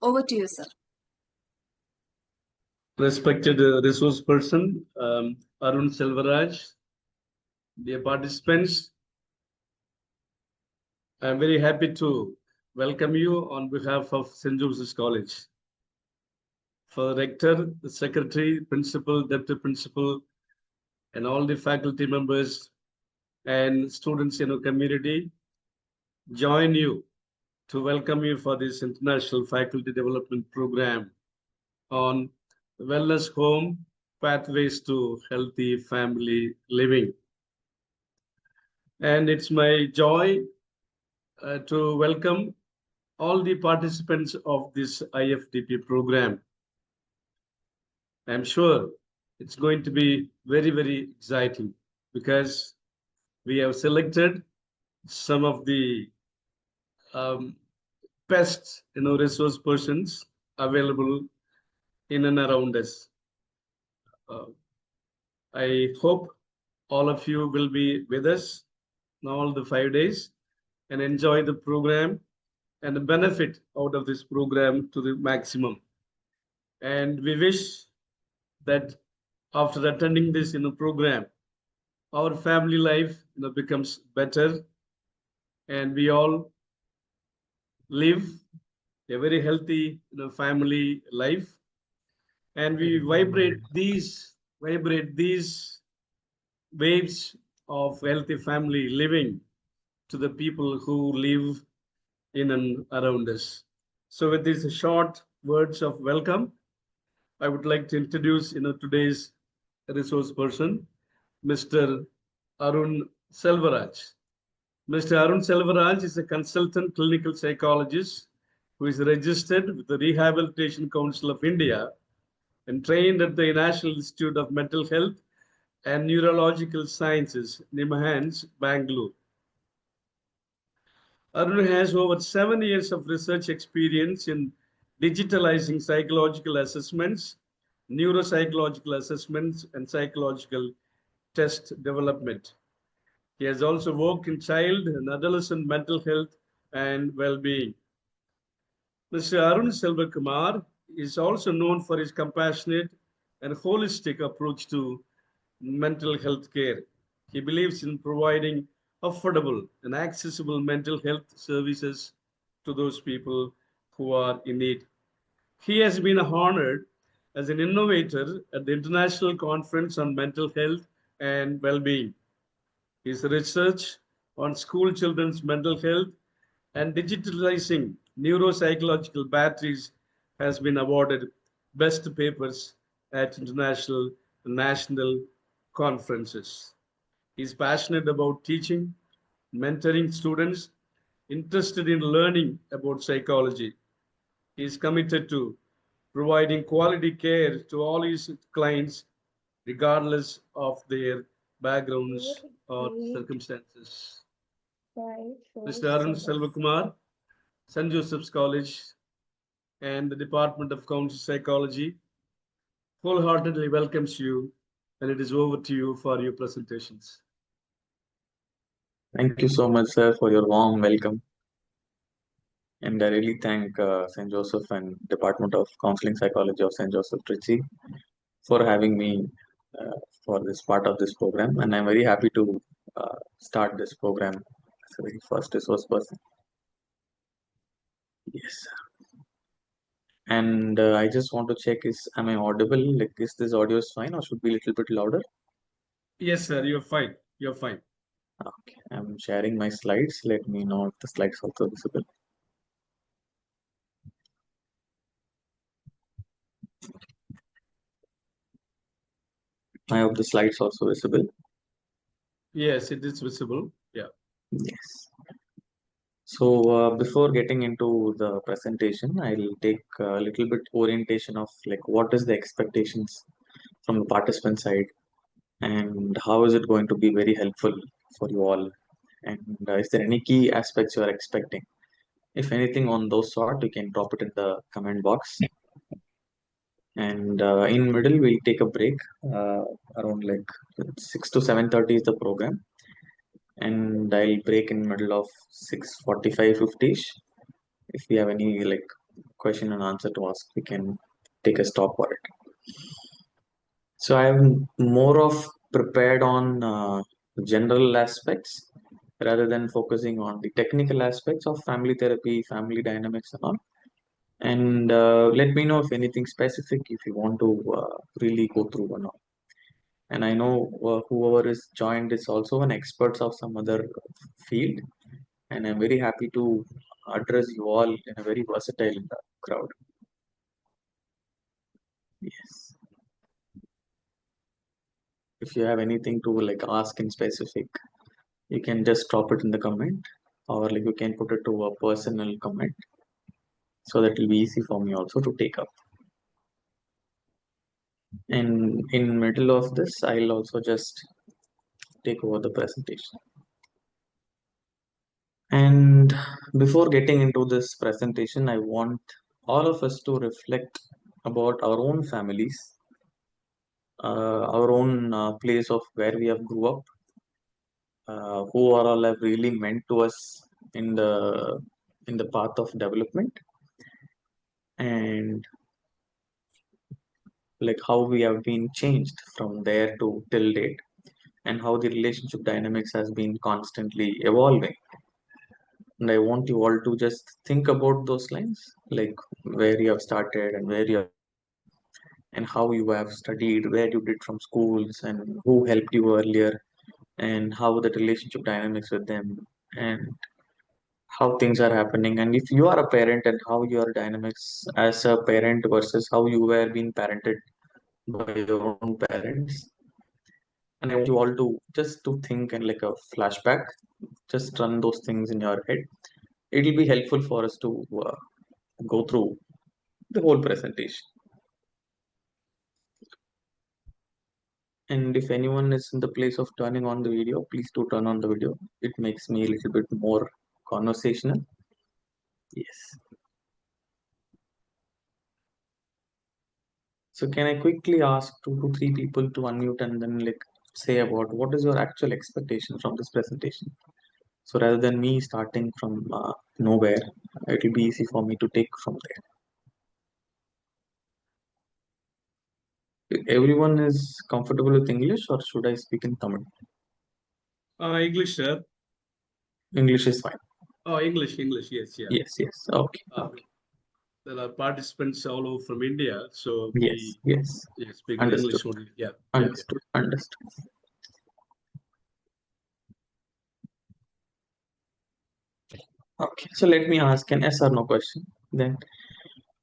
Over to you, sir. Respected resource person, ARUN SELVARAJ, dear participants, I am very happy to welcome you on behalf of St. Joseph's College. For the rector, the secretary, principal, deputy principal, and all the faculty members and students in our community, join you to welcome you for this International Faculty Development Program on Wellness Home, Pathways to Healthy Family Living. And it's my joy to welcome all the participants of this IFDP program. I'm sure it's going to be very, very exciting because we have selected some of the best resource persons available in and around us. I hope all of you will be with us all the 5 days and enjoy the program and the benefit out of this program to the maximum. And we wish that after attending this program, our family life becomes better and we all live a very healthy family life, and we vibrate these waves of healthy family living to the people who live in and around us. So with these short words of welcome, I would like to introduce today's resource person, Mr. ARUN SELVARAJ. Mr. ARUN SELVARAJ is a consultant clinical psychologist who is registered with the Rehabilitation Council of India and trained at the National Institute of Mental Health and Neurological Sciences, NIMHANS, Bangalore. ARUN has over 7 years of research experience in digitalizing psychological assessments, neuropsychological assessments, and psychological test development. He has also worked in child and adolescent mental health and well-being. Mr. Arun Selvakumar is also known for his compassionate and holistic approach to mental health care. He believes in providing affordable and accessible mental health services to those people who are in need. He has been honored as an innovator at the International Conference on Mental Health and Well-being. His research on school children's mental health and digitalizing neuropsychological batteries has been awarded best papers at international and national conferences. He's passionate about teaching, mentoring students interested in learning about psychology. He is committed to providing quality care to all his clients, regardless of their backgrounds or circumstances. Mr. Arun Selvakumar, St. Joseph's College, and the Department of Counseling Psychology wholeheartedly welcomes you, and it is over to you for your presentations. Thank you so much, sir, for your warm welcome. And I really thank St. Joseph and Department of Counseling Psychology of St. Joseph Trichy for having me for this part of this program. And I'm very happy to start this program as a very first resource person. Yes. And I just want to check, am I audible? Like, is this audio is fine or should be a little bit louder? Yes, sir, you're fine. You're fine. Okay, I'm sharing my slides. Let me know if the slides are also visible. I hope the slides are also visible. Yes, it is visible. Yeah. Yes. So before getting into the presentation, I'll take a little bit orientation of like what is the expectations from the participant side and how is it going to be very helpful for you all, and is there any key aspects you are expecting? If anything on those sort, you can drop it in the comment box. And in middle, we'll take a break around like 6 to 7:30 is the program, and I'll break in middle of 6:45, 50ish. If we have any like question and answer to ask, we can take a stop for it. So I'm more of prepared on general aspects rather than focusing on the technical aspects of family therapy, family dynamics, and all. And let me know if anything specific if you want to really go through or not. And I know whoever is joined is also an expert of some other field, and I'm very happy to address you all in a very versatile crowd. Yes. If you have anything to like ask in specific, you can just drop it in the comment, or like you can put it to a personal comment, so that will be easy for me also to take up. And in middle of this, I'll also just take over the presentation. And before getting into this presentation, I want all of us to reflect about our own families, our own place of where we have grew up, who are all have really meant to us in the path of development, and like how we have been changed from there to till date, and how the relationship dynamics has been constantly evolving. And I want you all to just think about those lines, like where you have started and where you have, and how you have studied, where you did from schools, and who helped you earlier, and how the relationship dynamics with them, and how things are happening. And if you are a parent, and how your dynamics as a parent versus how you were being parented by your own parents. And I want you all to just to think and like a flashback, just run those things in your head. It will be helpful for us to go through the whole presentation. And if anyone is in the place of turning on the video, please do turn on the video. It makes me a little bit more conversational. Yes. So can I quickly ask 2 to 3 people to unmute and then like say about what is your actual expectation from this presentation? So rather than me starting from nowhere, it will be easy for me to take from there. Everyone is comfortable with English, or should I speak in Tamil? English, sir. English is fine. Oh, English, yes, yeah. Yes, yes. Okay, Uh, okay. there are participants all over from India, so Yes, yes. we speak in Understood. English only. Yeah, yeah, yeah. Understood. Understood. Okay, so let me ask an yes or no question then.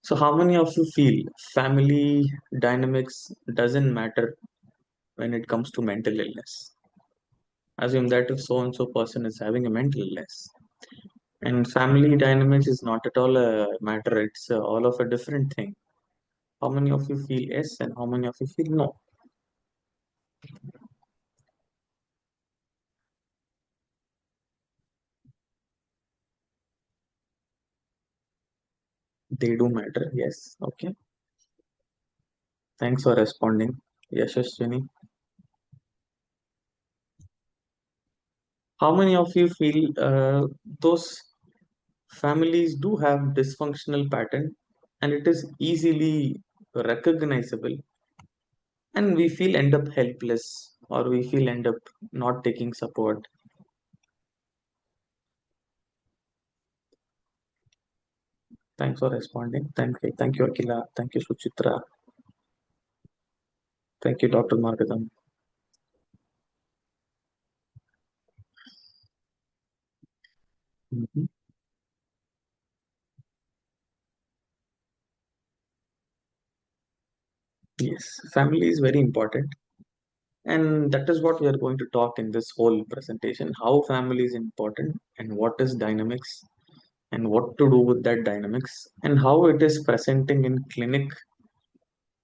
So how many of you feel family dynamics doesn't matter when it comes to mental illness? Assume that if so and so person is having a mental illness, and family dynamics is not at all a matter, it's all of a different thing. How many of you feel yes, and how many of you feel no? They do matter, yes. Okay. Thanks for responding. Yashaswini. How many of you feel those families do have dysfunctional pattern, and it is easily recognizable, and we feel end up helpless, or we feel end up not taking support? Thanks for responding. Thank you, Akila. Thank you, Suchitra. Thank you, Dr. Margadam. Mhm. Yes, family is very important. And that is what we are going to talk in this whole presentation, how family is important and what is dynamics and what to do with that dynamics and how it is presenting in clinic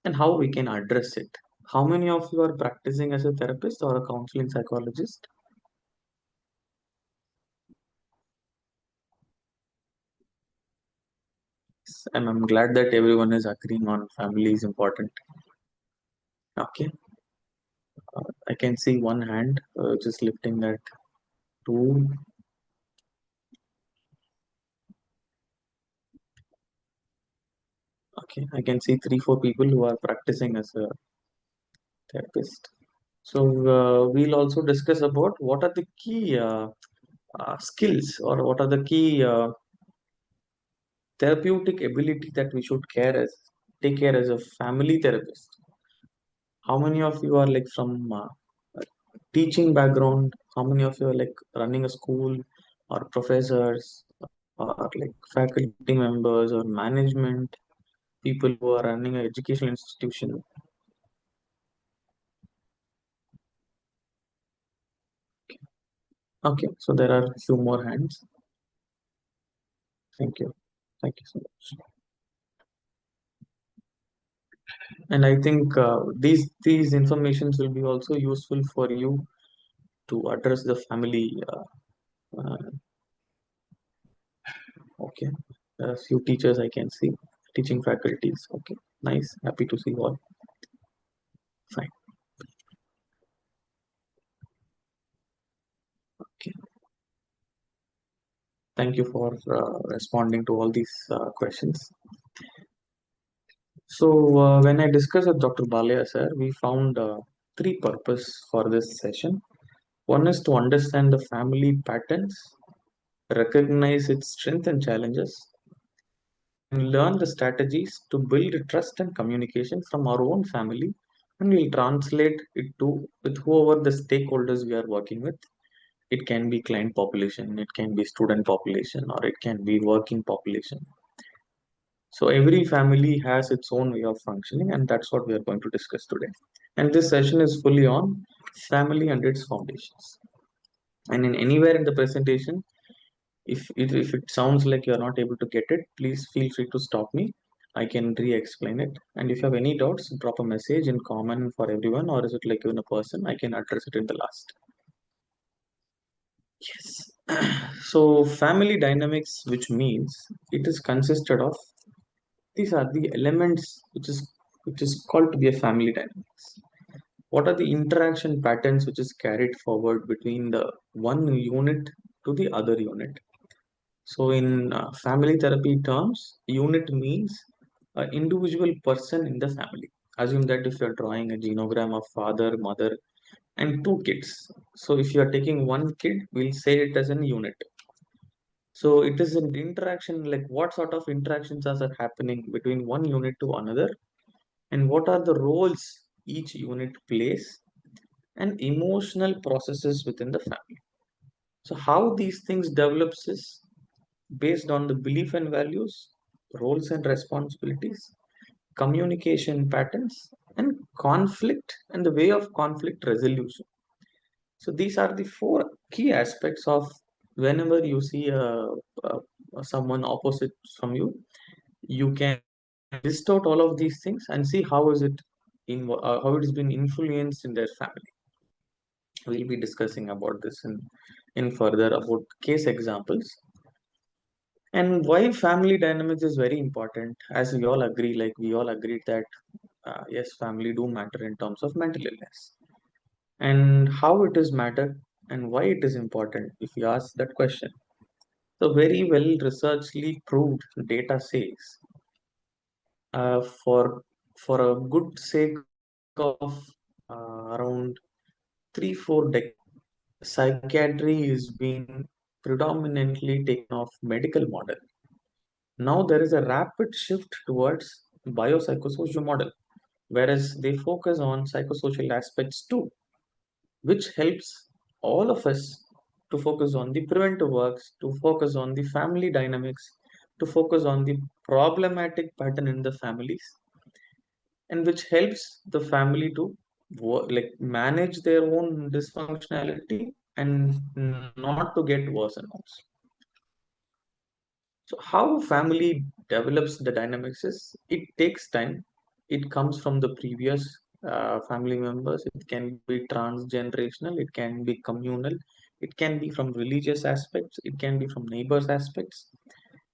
and how we can address it. How many of you are practicing as a therapist or a counseling psychologist? And I'm glad that everyone is agreeing on family is important. Okay, I can see one hand just lifting that. Two. Okay, I can see 3, 4 people who are practicing as a therapist. So we'll also discuss about what are the key skills, or what are the key therapeutic ability that we should take care as a family therapist. How many of you are like from teaching background? How many of you are like running a school, or professors, or like faculty members, or management people who are running an educational institution? Okay, so there are a few more hands. Thank you. Thank you so much. And I think these informations will be also useful for you to address the family. Uh, okay, there are few teachers I can see, teaching faculties. Okay, nice. Happy to see you all. Fine. Okay. Thank you for responding to all these questions. So when I discussed with Dr. Balaya sir, we found three purpose for this session. One is to understand the family patterns, recognize its strength and challenges, and learn the strategies to build trust and communication from our own family, and we'll translate it to with whoever the stakeholders we are working with. It can be client population, it can be student population, or it can be working population. So every family has its own way of functioning, and that's what we are going to discuss today. And this session is fully on family and its foundations. And in anywhere in the presentation, if it sounds like you're not able to get it, please feel free to stop me. I can re-explain it. And if you have any doubts, drop a message in common for everyone, or is it like even a person? I can address it in the last. Yes. So family dynamics, which means it is consisted of, these are the elements which is called to be a family dynamics. What are the interaction patterns which is carried forward between the one unit to the other unit? So in family therapy terms, unit means an individual person in the family. Assume that if you're drawing a genogram of father, mother, and two kids. So if you are taking one kid, we'll say it as an unit. So it is an interaction, like what sort of interactions are happening between one unit to another, and what are the roles each unit plays, and emotional processes within the family. So how these things develops is based on the belief and values, roles and responsibilities, communication patterns, and conflict, and the way of conflict resolution. So these are the four key aspects of whenever you see someone opposite from you, you can list out all of these things and see how is it how it has been influenced in their family. We'll be discussing about this in further about case examples. And why family dynamics is very important, as we all agree, like we all agreed that yes, family do matter in terms of mental illness, and how it is matter and why it is important. If you ask that question, so very well researchly proved data says for a good sake of around 3, 4 decades, psychiatry is being predominantly taken off medical model. Now there is a rapid shift towards biopsychosocial model, whereas they focus on psychosocial aspects too, which helps all of us to focus on the preventive works, to focus on the family dynamics, to focus on the problematic pattern in the families, and which helps the family to like manage their own dysfunctionality and not to get worse and worse. So how family develops the dynamics is it takes time. It comes from the previous family members. It can be transgenerational. It can be communal. It can be from religious aspects. It can be from neighbors aspects.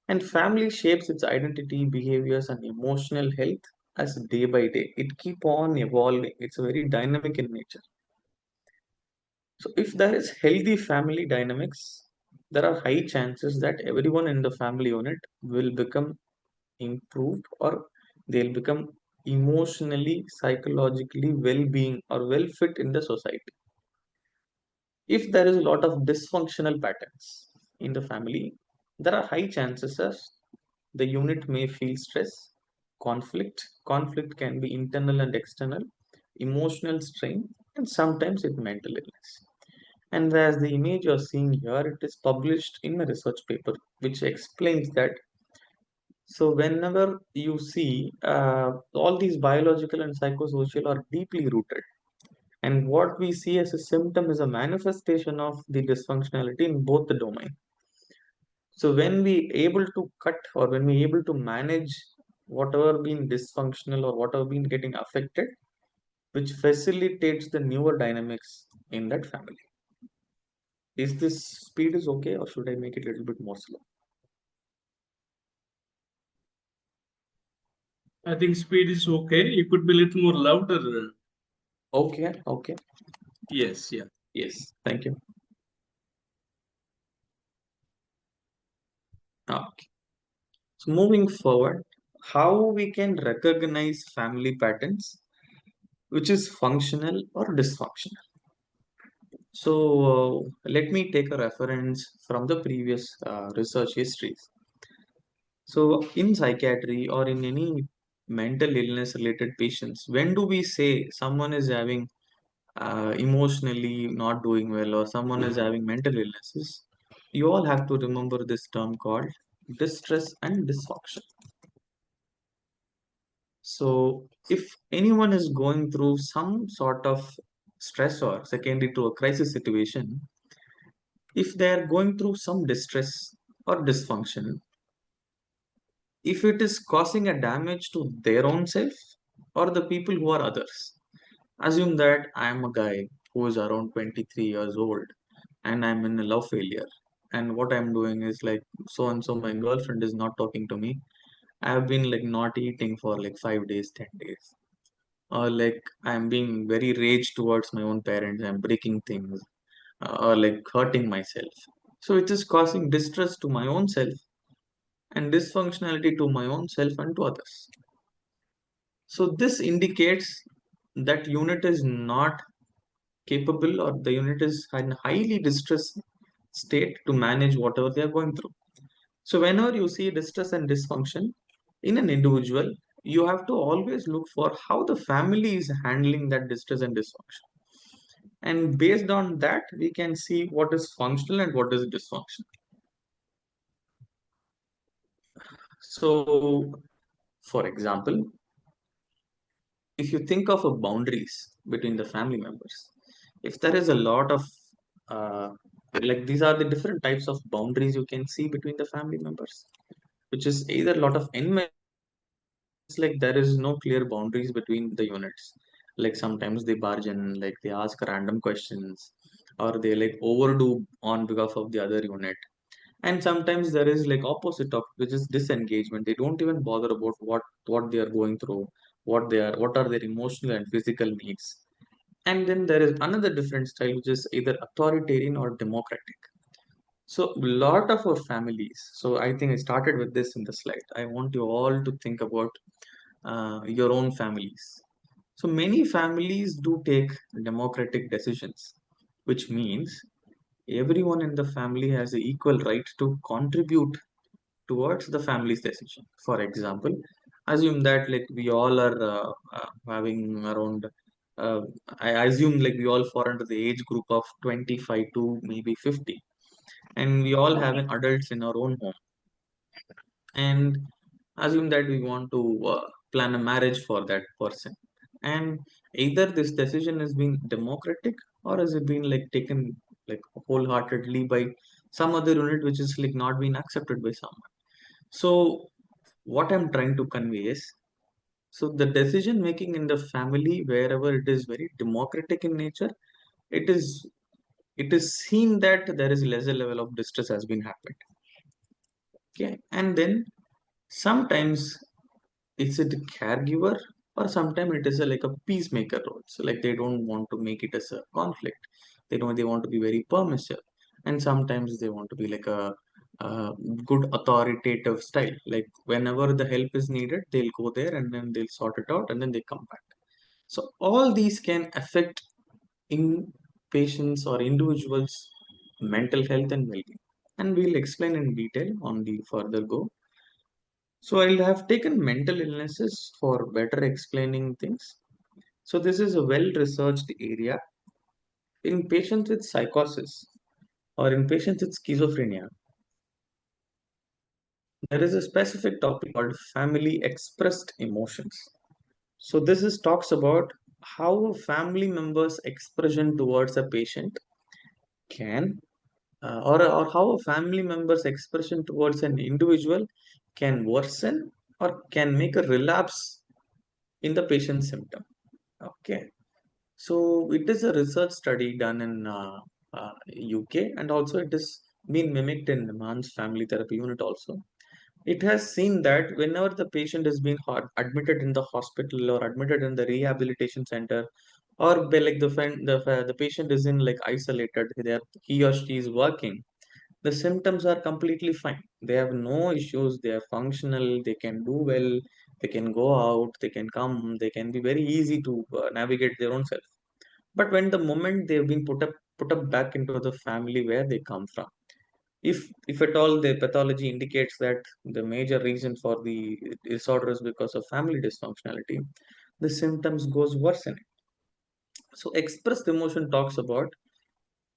And family shapes its identity, behaviors, and emotional health as day by day. It keep on evolving. It's very dynamic in nature. So if there is healthy family dynamics, there are high chances that everyone in the family unit will become improved or they'll become emotionally, psychologically well-being or well fit in the society. If there is a lot of dysfunctional patterns in the family, there are high chances as the unit may feel stress, conflict. Conflict can be internal and external, emotional strain, and sometimes it mental illness. And as the image you're seeing here, it is published in a research paper which explains that. So whenever you see all these biological and psychosocial are deeply rooted, and what we see as a symptom is a manifestation of the dysfunctionality in both the domain. So when we able to cut or when we able to manage whatever been dysfunctional or whatever been getting affected, which facilitates the newer dynamics in that family. Is this speed is okay or should I make it a little bit more slow? I think speed is okay. You could be a little more louder. Okay, okay. Yes, yeah. Yes, thank you. Okay. So moving forward, how we can recognize family patterns which is functional or dysfunctional. So let me take a reference from the previous research histories. So in psychiatry or in any mental illness related patients, when do we say someone is having emotionally not doing well or someone is having mental illnesses? You all have to remember this term called distress and dysfunction. So if anyone is going through some sort of stress or secondary to a crisis situation, if they are going through some distress or dysfunction, if it is causing a damage to their own self or the people who are others. Assume that I am a guy who is around 23 years old and I'm in a love failure. And what I'm doing is like, so and so my girlfriend is not talking to me. I have been like not eating for like 5 days, 10 days. Or like I'm being very rage towards my own parents. I'm breaking things or like hurting myself. So it is causing distress to my own self and dysfunctionality to my own self and to others. So this indicates that unit is not capable or the unit is in highly distressed state to manage whatever they are going through. So whenever you see distress and dysfunction in an individual, you have to always look for how the family is handling that distress and dysfunction. And based on that, we can see what is functional and what is dysfunctional. So, for example, if you think of a boundaries between the family members, if there is a lot of uh, like these are the different types of boundaries you can see between the family members, which is either a lot of enmity. It's like there is no clear boundaries between the units. Like sometimes they barge in, like they ask random questions, or they like overdo on behalf of the other unit. And sometimes there is like opposite of which is disengagement. They don't even bother about what they are going through, what are their emotional and physical needs. And then there is another different style which is either authoritarian or democratic. So a lot of our families. So I think I started with this in the slide. I want you all to think about your own families. So many families do take democratic decisions, which means everyone in the family has an equal right to contribute towards the family's decision. For example, assume that like we all are having around, uh, I assume like we all fall under the age group of 25 to maybe 50, and we all have an adults in our own home. And assume that we want to plan a marriage for that person. And either this decision has been democratic or has it been like taken like wholeheartedly by some other unit which is like not being accepted by someone. So what I'm trying to convey is, so the decision making in the family, wherever it is very democratic in nature, it is it is seen that there is lesser level of distress has been happened. Okay, and then sometimes it's a caregiver or sometimes it is a, like a peacemaker role. So like they don't want to make it as a conflict. They want to be very permissive, and sometimes they want to be like a uh, good authoritative style. Like whenever the help is needed, they'll go there and then they'll sort it out and then they come back. So all these can affect in patients or individuals' mental health and well-being. And we'll explain in detail on the further go. So I'll have taken mental illnesses for better explaining things. So this is a well-researched area. In patients with psychosis or in patients with schizophrenia, there is a specific topic called family expressed emotions. So this is talks about how a family member's expression towards a patient can or how a family member's expression towards an individual can worsen or can make a relapse in the patient's symptom. Okay, so it is a research study done in UK, and also it is been mimicked in Man's family therapy unit also. It has seen that whenever the patient has been admitted in the hospital or admitted in the rehabilitation center, or like the patient is in like isolated, he or she is working, the symptoms are completely fine. They have no issues. They are functional. They can do well. They can go out. They can come. They can be very easy to navigate their own self. But when the moment they've been put up back into the family where they come from, if at all the pathology indicates that the major reason for the disorder is because of family dysfunctionality, the symptoms goes worsening. So expressed emotion talks about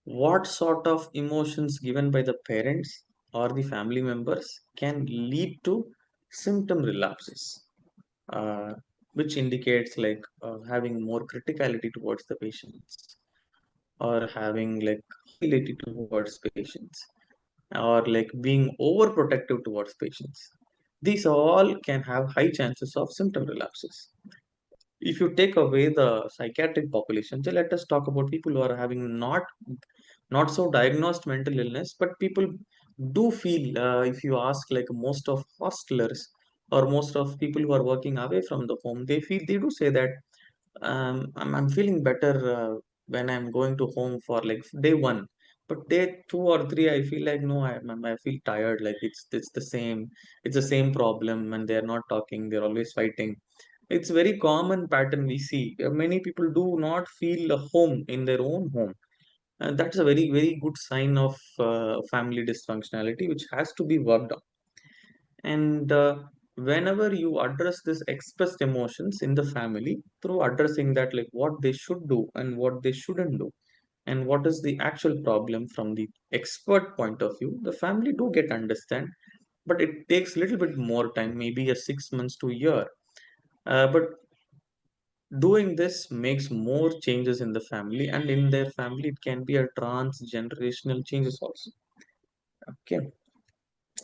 what sort of emotions given by the parents or the family members can lead to symptom relapses, uh, which indicates like having more criticality towards the patients or having like hostility towards patients or like being overprotective towards patients. These all can have high chances of symptom relapses. If you take away the psychiatric population, so let us talk about people who are having not so diagnosed mental illness, but people do feel, if you ask like most of hostelers or most of people who are working away from the home, they do say that I'm feeling better when I'm going to home for like day one, but day two or three I feel like no, I feel tired, like it's the same problem, and they're not talking, they're always fighting. It's very common pattern we see. Many people do not feel a home in their own home, and that's a very, very good sign of family dysfunctionality, which has to be worked on. And whenever you address this expressed emotions in the family through addressing that, like what they should do and what they shouldn't do, and what is the actual problem from the expert point of view, the family do get understand. But it takes a little bit more time, maybe a 6 months to a year. But doing this makes more changes in the family, and in their family it can be a transgenerational changes also. Okay,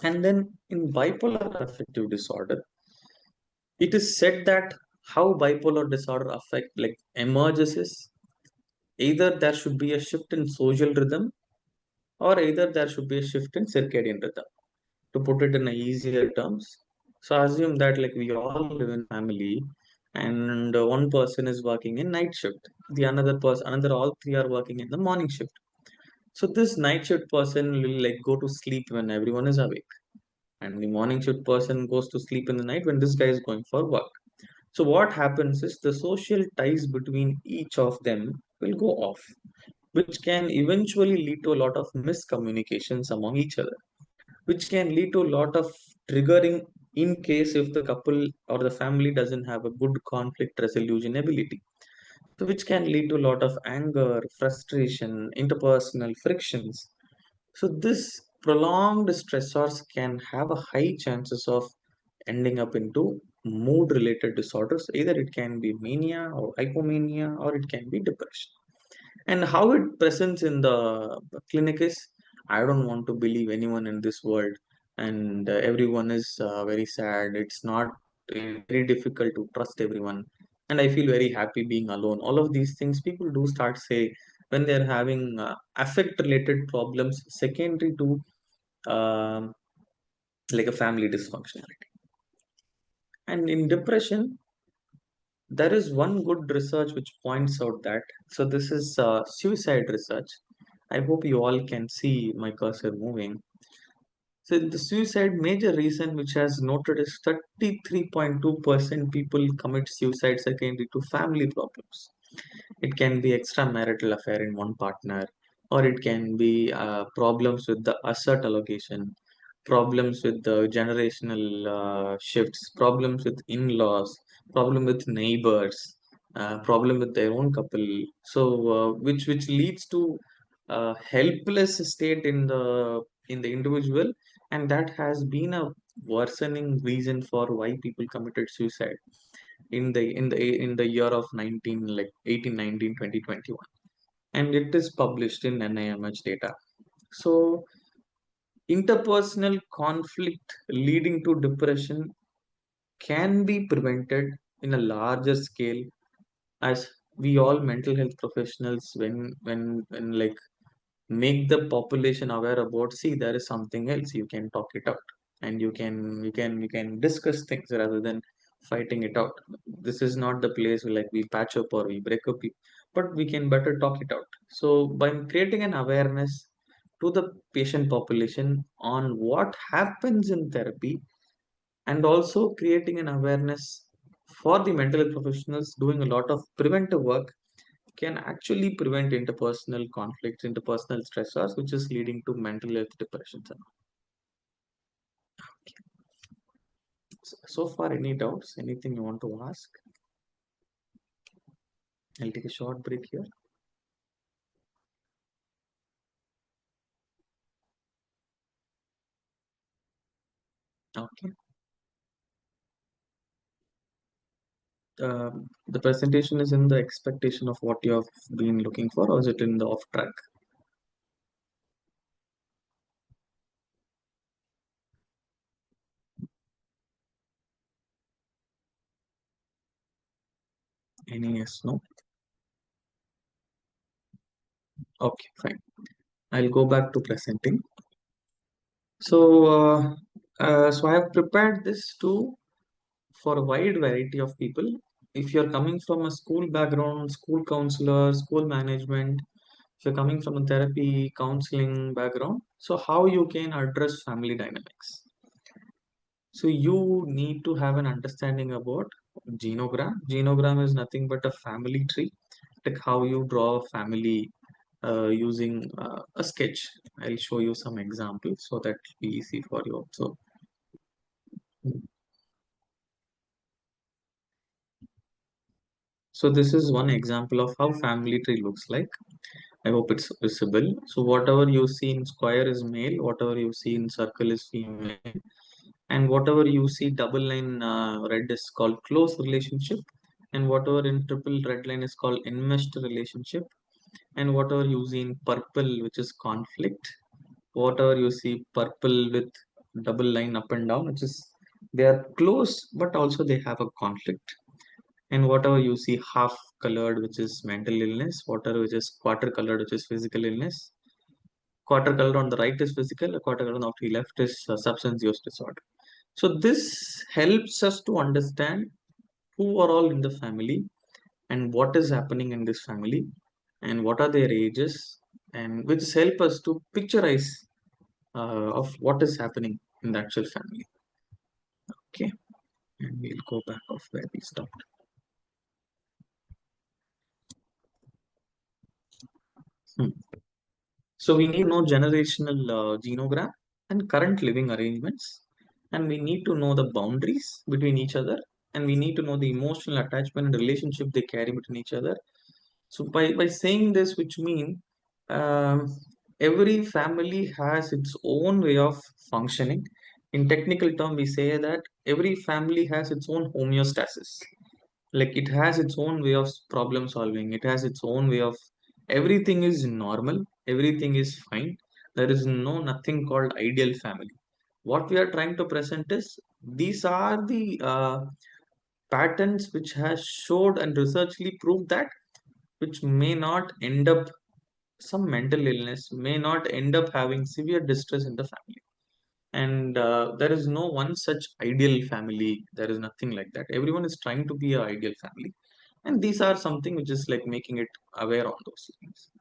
and then in bipolar affective disorder, it is said that how bipolar disorder affect like emerges is either there should be a shift in social rhythm or either there should be a shift in circadian rhythm. To put it in a easier terms, so assume that like we all live in family, and one person is working in night shift, the another all three are working in the morning shift. So this night shift person will like go to sleep when everyone is awake, and the morning shift person goes to sleep in the night when this guy is going for work. So what happens is the social ties between each of them will go off, which can eventually lead to a lot of miscommunications among each other, which can lead to a lot of triggering in case if the couple or the family doesn't have a good conflict resolution ability. So which can lead to a lot of anger, frustration, interpersonal frictions. So this prolonged stressors can have a high chances of ending up into mood related disorders. Either it can be mania or hypomania, or it can be depression. And how it presents in the clinic is, I don't want to believe anyone in this world, and everyone is very sad. It's not very difficult to trust everyone, and I feel very happy being alone. All of these things people do start say when they're having affect related problems secondary to um, like a family dysfunctionality. And in depression, there is one good research which points out that, so this is suicide research. I hope you all can see my cursor moving. So the suicide major reason which has noted is 33.2% people commit suicide secondary to family problems. It can be extramarital affair in one partner, or it can be problems with the asset allocation, problems with the generational shifts, problems with in-laws, problem with neighbors, problem with their own couple. So, which leads to helpless state in the individual, and that has been a worsening reason for why people committed suicide in the year of 19 like 18 19 2021, and it is published in NIMH data. So interpersonal conflict leading to depression can be prevented in a larger scale, as we all mental health professionals, when like make the population aware about, see, there is something else, you can talk it out, and you can discuss things rather than fighting it out. This is not the place where like we patch up or we break up, but we can better talk it out. So by creating an awareness to the patient population on what happens in therapy, and also creating an awareness for the mental health professionals doing a lot of preventive work, can actually prevent interpersonal conflicts, interpersonal stressors, which is leading to mental health depressions. So far, any doubts? Anything you want to ask? I'll take a short break here. Okay. The presentation is in the expectation of what you have been looking for, or is it in the off track? Any yes, no? Okay, fine. I'll go back to presenting. So I have prepared this to for a wide variety of people. If you're coming from a school background, school counselor, school management, if you're coming from a therapy, counseling background, so how you can address family dynamics. So you need to have an understanding about genogram. Genogram is nothing but a family tree, like how you draw a family using a sketch. I'll show you some examples so that it'll be easy for you. So this is one example of how family tree looks like. I hope it's visible. So whatever you see in square is male, whatever you see in circle is female, and whatever you see double line red is called close relationship, and whatever in triple red line is called enmeshed relationship, and whatever you see in purple, which is conflict, whatever you see purple with double line up and down, which is they are close but also they have a conflict, and whatever you see half colored, which is mental illness, whatever which is quarter colored, which is physical illness, quarter colored on the right is physical, a quarter colored on the left is substance use disorder. So this helps us to understand who are all in the family, and what is happening in this family, and what are their ages, and which help us to picturize of what is happening in the actual family. Okay, and we'll go back of where we stopped. Hmm. So we need to know generational genogram and current living arrangements, and we need to know the boundaries between each other, and we need to know the emotional attachment and relationship they carry between each other. So by saying this, which mean um, every family has its own way of functioning. In technical term, we say that every family has its own homeostasis, like it has its own way of problem solving, it has its own way of, everything is normal, everything is fine, there is no nothing called ideal family. What we are trying to present is these are the patterns which has showed and researchly proved that, which may not end up some mental illness, may not end up having severe distress in the family. And there is no one such ideal family, there is nothing like that, everyone is trying to be a ideal family, and these are something which is like making it aware on those things.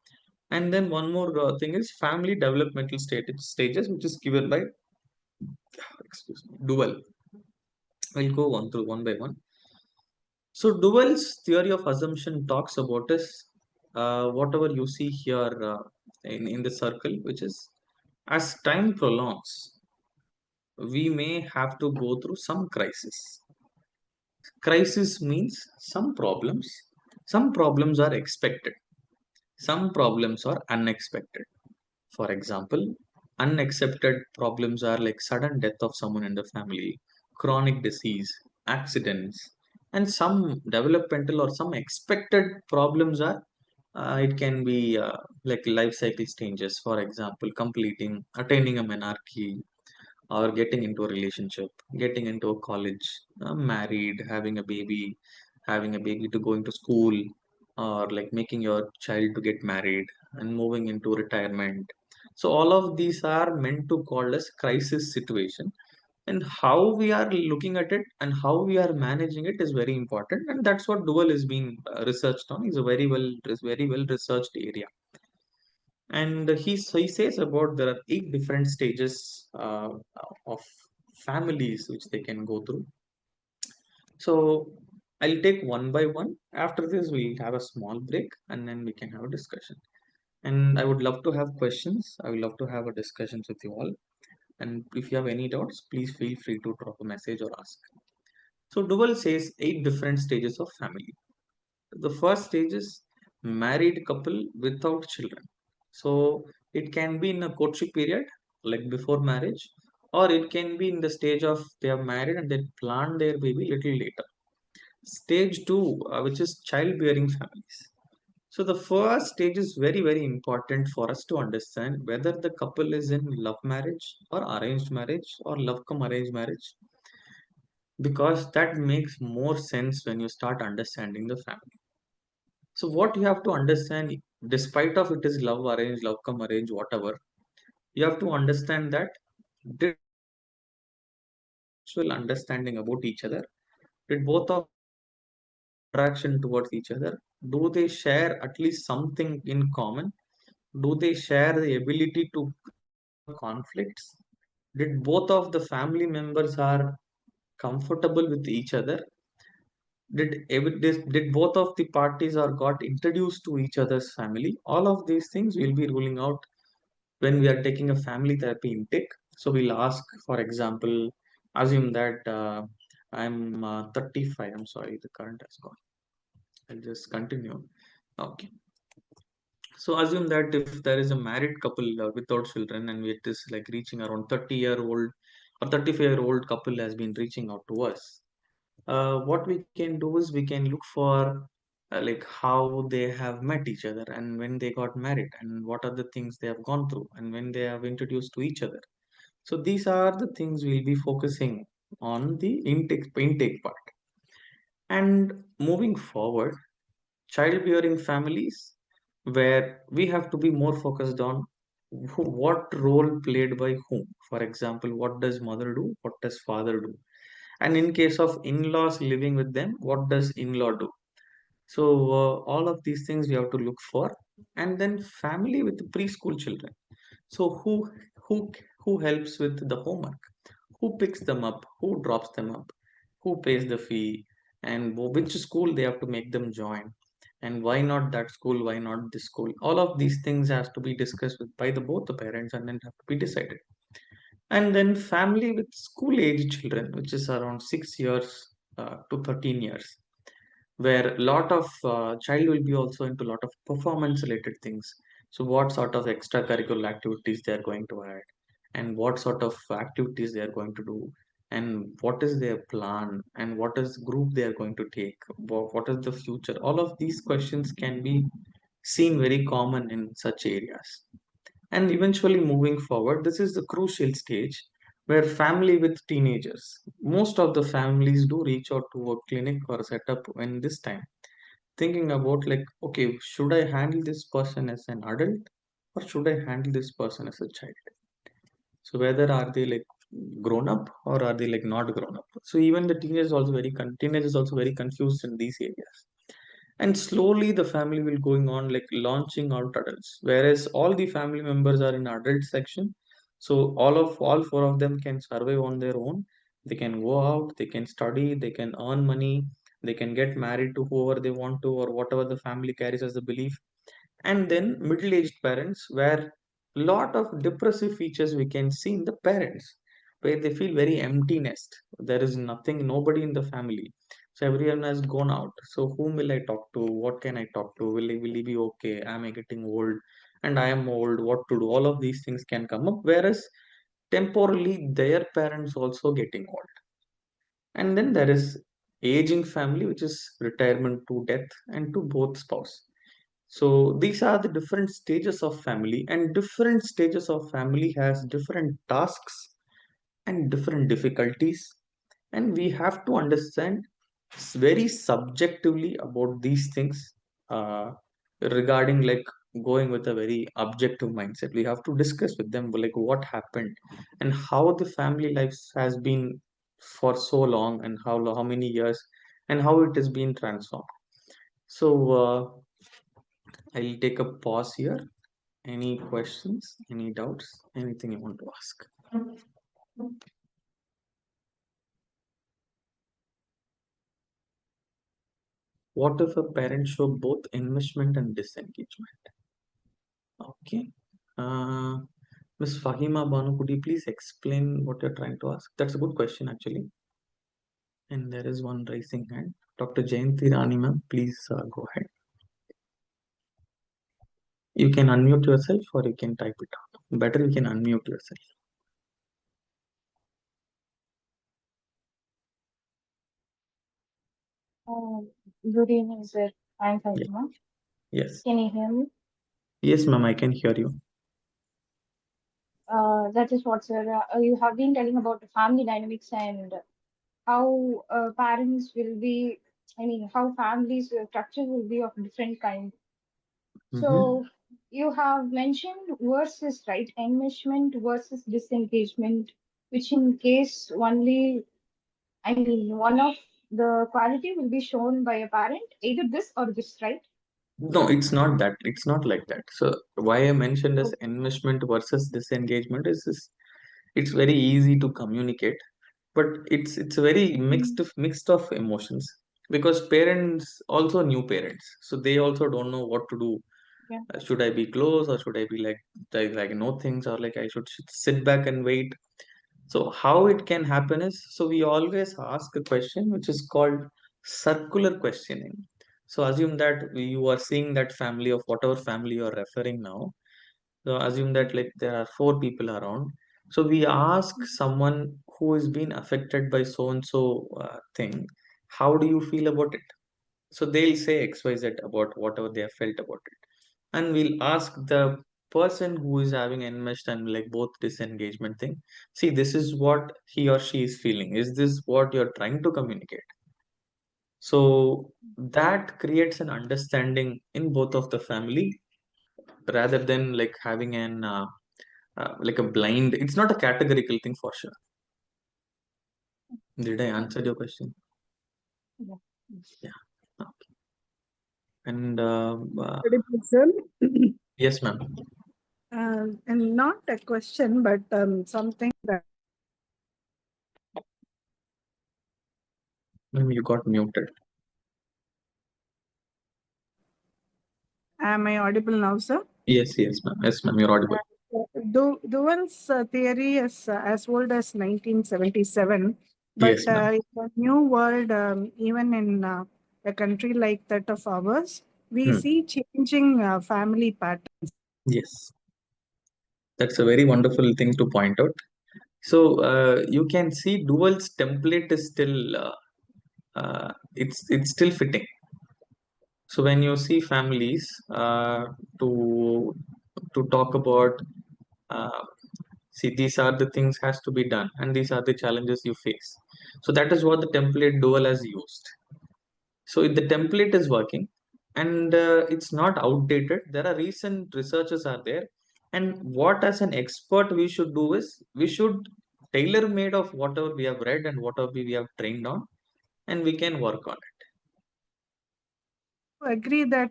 And then one more thing is family developmental stages, which is given by excuse me, dual. We'll go on through one by one. So Duval's theory of assumption talks about is whatever you see here in the circle, which is as time prolongs, we may have to go through some crisis. Crisis means some problems. Some problems are expected. Some problems are unexpected. For example, unaccepted problems are like sudden death of someone in the family, chronic disease, accidents, and some developmental or some expected problems are it can be like life cycle changes. For example, completing, attaining a monarchy, or getting into a relationship, getting into a college, married, having a baby to going to school, or like making your child to get married and moving into retirement. So all of these are meant to call as crisis situation, and how we are looking at it and how we are managing it is very important, and that's what dual is being researched on. Is very well researched area. And he says about there are 8 different stages of families which they can go through. So I'll take one by one. After this we'll have a small break and then we can have a discussion, and I would love to have questions. I would love to have a discussions with you all, and if you have any doubts, please feel free to drop a message or ask. So Duval says 8 different stages of family. The first stage is married couple without children. So it can be in a courtship period, like before marriage, or it can be in the stage of they are married and they plan their baby little later. Stage two, which is childbearing families. So the first stage is very, very important for us to understand whether the couple is in love marriage or arranged marriage or love come arranged marriage, because that makes more sense when you start understanding the family. So what you have to understand, despite of it is love arrange, love come arrange, whatever, you have to understand that did mutual understanding about each other? Did both of attraction towards each other? Do they share at least something in common? Do they share the ability to resolve conflicts? Did both of the family members are comfortable with each other? Did both of the parties are got introduced to each other's family? All of these things will be ruling out when we are taking a family therapy intake. So we'll ask, for example, assume that I'm 35. I'm sorry, the current has gone. I'll just continue. Okay. So assume that if there is a married couple without children and it is like reaching around 30-year-old or 35-year-old couple has been reaching out to us, what we can do is we can look for like how they have met each other and when they got married and what are the things they have gone through and when they have introduced to each other. So these are the things we'll be focusing on the intake part. And moving forward, childbearing families, where we have to be more focused on what role played by whom. For example, what does mother do? What does father do? And in case of in-laws living with them, what does in-law do? So all of these things we have to look for. And then family with preschool children. So who who helps with the homework? Who picks them up? Who drops them up? Who pays the fee? And which school they have to make them join? And why not that school? Why not this school? All of these things has to be discussed with by the both the parents and then have to be decided. And then family with school age children, which is around 6 years to 13 years, where a lot of child will be also into a lot of performance related things. So what sort of extracurricular activities they are going to add, and what sort of activities they are going to do, and what is their plan, and what is group they are going to take, what is the future. All of these questions can be seen very common in such areas. And eventually moving forward, this is the crucial stage where family with teenagers. Most of the families do reach out to a clinic or setup when this time, thinking about like, okay, should I handle this person as an adult or should I handle this person as a child? So whether are they like grown up or are they like not grown up? So even the teenagers also very confused in these areas. And slowly the family will going on like launching out adults, whereas all the family members are in adult section. So all four of them can survive on their own. They can go out, they can study, they can earn money, they can get married to whoever they want to, or whatever the family carries as a belief. And then middle-aged parents, where lot of depressive features we can see in the parents, where they feel very empty nest. There is nothing, nobody in the family. So everyone has gone out. So whom will I talk to? What can I talk to? Will he be okay? Am I getting old? And I am old. What to do? All of these things can come up. Whereas temporarily their parents also getting old. And then there is aging family, which is retirement to death and to both spouse. So these are the different stages of family, and different stages of family has different tasks and different difficulties. And we have to understand very subjectively about these things, uh, regarding like going with a very objective mindset. We have to discuss with them like what happened and how the family life has been for so long, and how many years, and how it has been transformed. So I'll take a pause here. Any questions, any doubts, anything you want to ask? What if a parent show both investment and disengagement? Okay. Uh, Ms. Fahima Banu, could you please explain what you're trying to ask? That's a good question, actually. And there is one raising hand. Dr. Jayanti Rani, ma'am, please go ahead. You can unmute yourself or you can type it out. Better you can unmute yourself. Good evening, sir. I'm Yeah. Fatima. Yes. Can you hear me? Yes, ma'am, I can hear you. That is what, sir. You have been telling about the family dynamics and how parents will be, how families structure will be of different kind. Mm-hmm. So you have mentioned versus, right? Enmeshment versus disengagement, which in case only, one of the quality will be shown by a parent, either this or this, right? No, it's not that. It's not like that. So why I mentioned as Okay. investment versus disengagement is it's very easy to communicate, but it's a very Mm. mixed of emotions, because parents also new parents, so they also don't know what to do. Yeah. Should I be close, or should I be like no things, or like I should sit back and wait? So how it can happen is, so we always ask a question which is called circular questioning. So assume that you are seeing that family of whatever family you are referring now. So assume that like there are four people around. So we ask someone who is being affected by so and so thing, how do you feel about it? So they'll say XYZ about whatever they have felt about it. And we'll ask the person who is having enmeshed and like both disengagement thing, see, this is what he or she is feeling. Is this what you're trying to communicate? So that creates an understanding in both of the family, rather than like having an like a blind. It's not a categorical thing for sure. Did I answer your question? Yeah. Yes. Yeah. Okay. And Audible, sir. yes, ma'am. And not a question, but something that Ma'am, you got muted. am I audible now, sir? Yes, yes, ma'am. Yes, ma'am. You're audible. Dual's theory is as old as 1977, but Yes, ma'am. it's a new world. Even in a country like that of ours, we Hmm. see changing family patterns. Yes, that's a very wonderful thing to point out. So you can see Dual's template is still it's still fitting. So when you see families to talk about, uh, see, these are the things has to be done, and these are the challenges you face. So that is what the template Dual has used. So if the template is working, and it's not outdated, there are recent researches are there. And what as an expert we should do is we should tailor made of whatever we have read and whatever we have trained on, and we can work on it. I agree that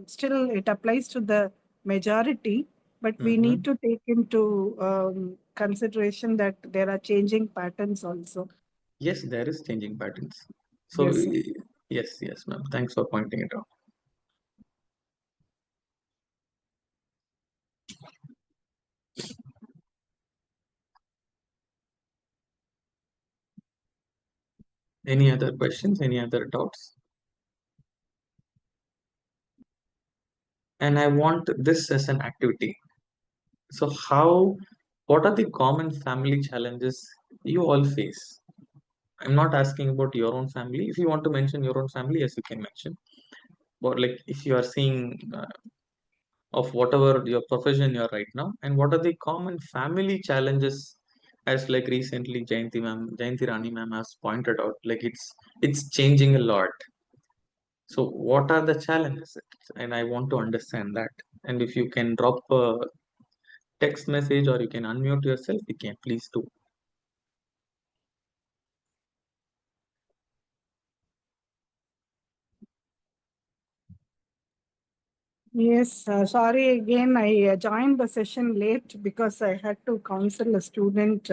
still it applies to the majority. but we need to take into consideration that there are changing patterns also. Yes, there is changing patterns. So Yes, sir. yes, ma'am. Thanks for pointing it out. Any other questions? Any other doubts? And I want this as an activity. So what are the common family challenges you all face? I'm not asking about your own family. If you want to mention your own family, yes, you can mention. But like if you are seeing of whatever your profession you are right now, and what are the common family challenges, as like recently Jayanti Rani ma'am has pointed out, like it's changing a lot. So what are the challenges? And I want to understand that. And if you can drop a text message or you can unmute yourself, you can please do. Yes, sorry again. I joined the session late because I had to counsel a student.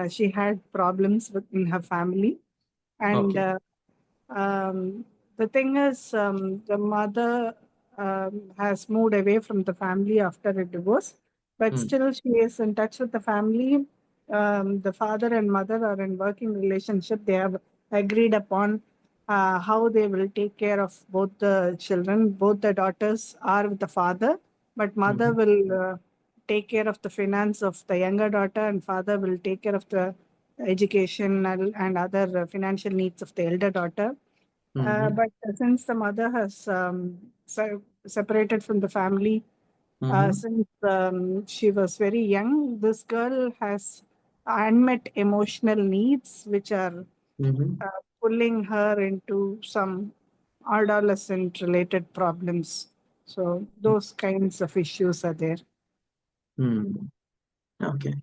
She had problems in her family, and Okay. the thing is, the mother has moved away from the family after a divorce, but Hmm. still she is in touch with the family. The father and mother are in working relationship. They have agreed upon how they will take care of both the children. Both the daughters are with the father, but mother Mhm. will take care of the finance of the younger daughter, and father will take care of the education and other financial needs of the elder daughter. Mhm. But since the mother has separated from the family Mhm. since she was very young, this girl has unmet emotional needs, which are Mhm. pulling her into some adolescent related problems. So, those kinds of issues are there. Hmm. Okay.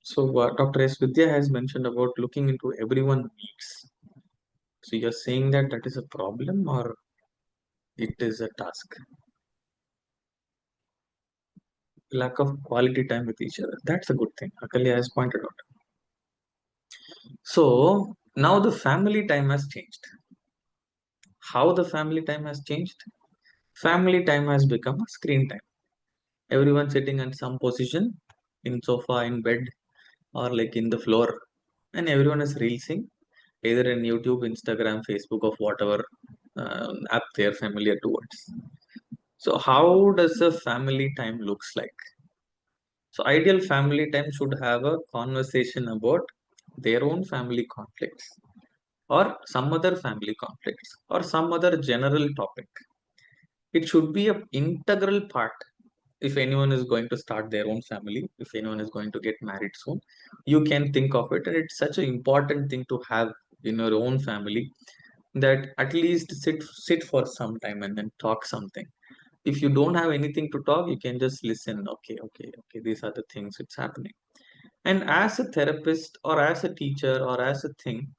So Dr. S. Vidya has mentioned about looking into everyone's needs. So you're saying that that is a problem or it is a task? Lack of quality time with each other. That's a good thing. Akalya has pointed out. So now the family time has changed. How the family time has changed? Family time has become a screen time. Everyone sitting in some position, in sofa, in bed, or like in the floor, and everyone is reelsing either in YouTube, Instagram, Facebook, of whatever app they are familiar towards. So how does a family time looks like? So ideal family time should have a conversation about their own family conflicts or some other family conflicts or some other general topic. It should be an integral part. If anyone is going to start their own family, if anyone is going to get married soon, you can think of it. And it's such an important thing to have in your own family, that at least sit for some time and then talk something. If you don't have anything to talk, you can just listen. Okay, these are the things it's happening. And as a therapist or as a teacher or as a thing,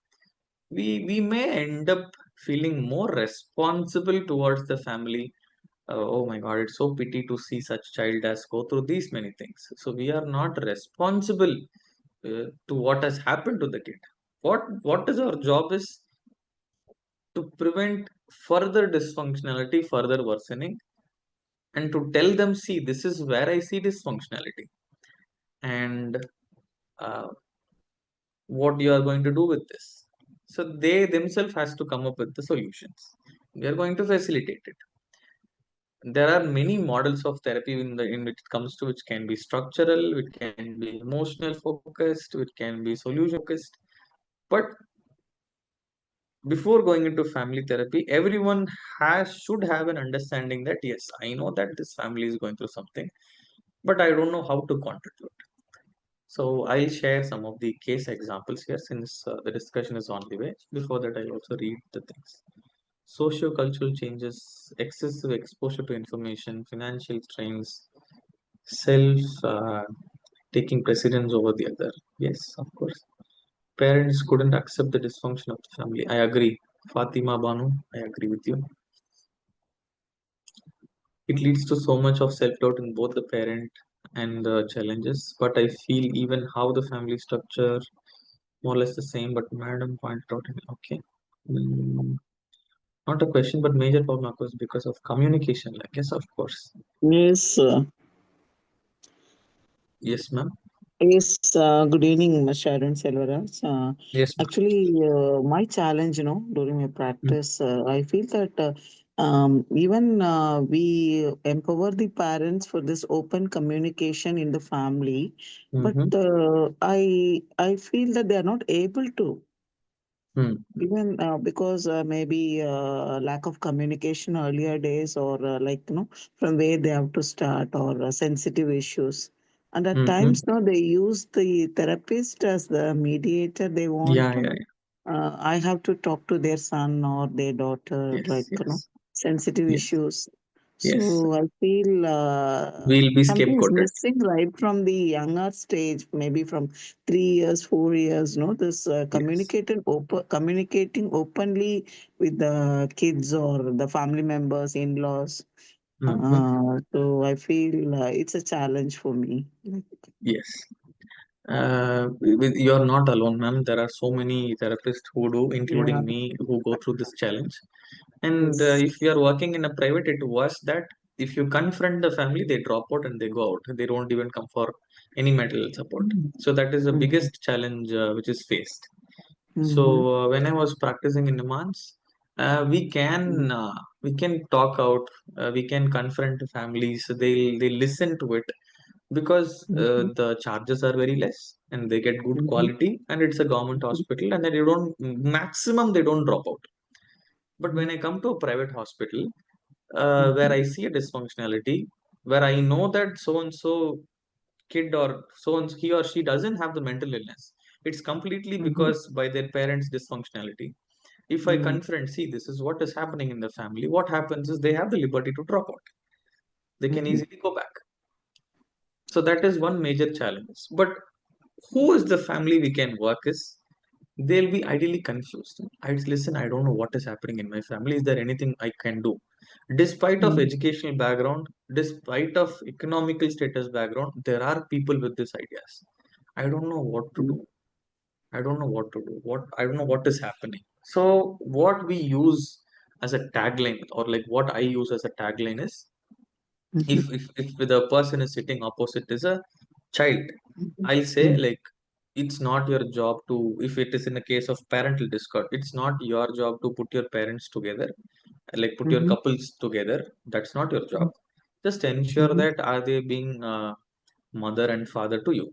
we may end up feeling more responsible towards the family. Oh my god, it's so pity to see such child as go through these many things. So we are not responsible to what has happened to the kid. What is our job is to prevent further dysfunctionality, further worsening, and to tell them, see, this is where I see dysfunctionality, and uh, what you are going to do with this. So they themselves has to come up with the solutions. We are going to facilitate it. There are many models of therapy in which it comes to, which can be structural, which can be emotional focused, which can be solution focused. But before going into family therapy, everyone should have an understanding that yes, I know that this family is going through something, but I don't know how to contribute. So I'll share some of the case examples here, since the discussion is on the way. Before that, I'll also read the things. Socio-cultural changes, excessive exposure to information, financial strains, self taking precedence over the other. Yes, of course. Parents couldn't accept the dysfunction of the family. I agree. Fatima Banu, I agree with you. it leads to so much of self-doubt in both the parent and the challenges. But I feel even how the family structure more or less the same, but madam pointed out, okay. Mm, not a question, but major problem occurs because of communication. Like, yes, of course. Yes, Yes, ma'am. yes. Good evening, Ms. Sharon Selvaraj. Yes, ma'am. Actually, my challenge, during my practice, I feel that even we empower the parents for this open communication in the family, but Mm-hmm. I feel that they are not able to. Mm, Even because maybe lack of communication earlier days, or like from where they have to start, or sensitive issues, and at mm-hmm. times they use the therapist as the mediator. They want Yeah, yeah, I have to talk to their son or their daughter, yes, like yes, sensitive yes, issues. yes. So I feel We'll be something is scapegoated. missing right from the younger stage, maybe from 3 years, 4 years. No, this Yes. communicating openly with the kids or the family members, in-laws. Mm-hmm. So I feel it's a challenge for me. Yes. You're not alone, ma'am. There are so many therapists who do, Yeah. including me, who go through this challenge. And Yes. if you are working in a private, it was that if you confront the family, they drop out and they go out. They don't even come for any mental support. So that is the Mm-hmm. biggest challenge which is faced. So Mm-hmm. when I was practicing in Nimans, we can talk out, we can confront families. They listen to it because Mm-hmm. the charges are very less and they get good Mm-hmm. quality and it's a government hospital and then you don't maximum they don't drop out. But when I come to a private hospital, where Mm-hmm. I see a dysfunctionality, where I know that so and so kid or so and he or she doesn't have the mental illness, it's completely Mm-hmm. because by their parents' dysfunctionality. If I Mm-hmm. confront, see, this is what is happening in the family, what happens is they have the liberty to drop out. They can Mm-hmm. easily go back. So that is one major challenge. But who is the family we can work is they'll be ideally confused. I listen, I don't know what is happening in my family. Is there anything I can do? Despite of educational background, despite of economical status background, there are people with these ideas. I don't know what to do. I don't know what to do. What I don't know what is happening. So what we use as a tagline, or like what I use as a tagline is, Mm-hmm. if the person is sitting opposite is a child, I'll say like it's not your job to, if it is in a case of parental discord, it's not your job to put your parents together, like put your Mm-hmm. couples together. That's not your job. Just ensure Mm-hmm. that are they being mother and father to you.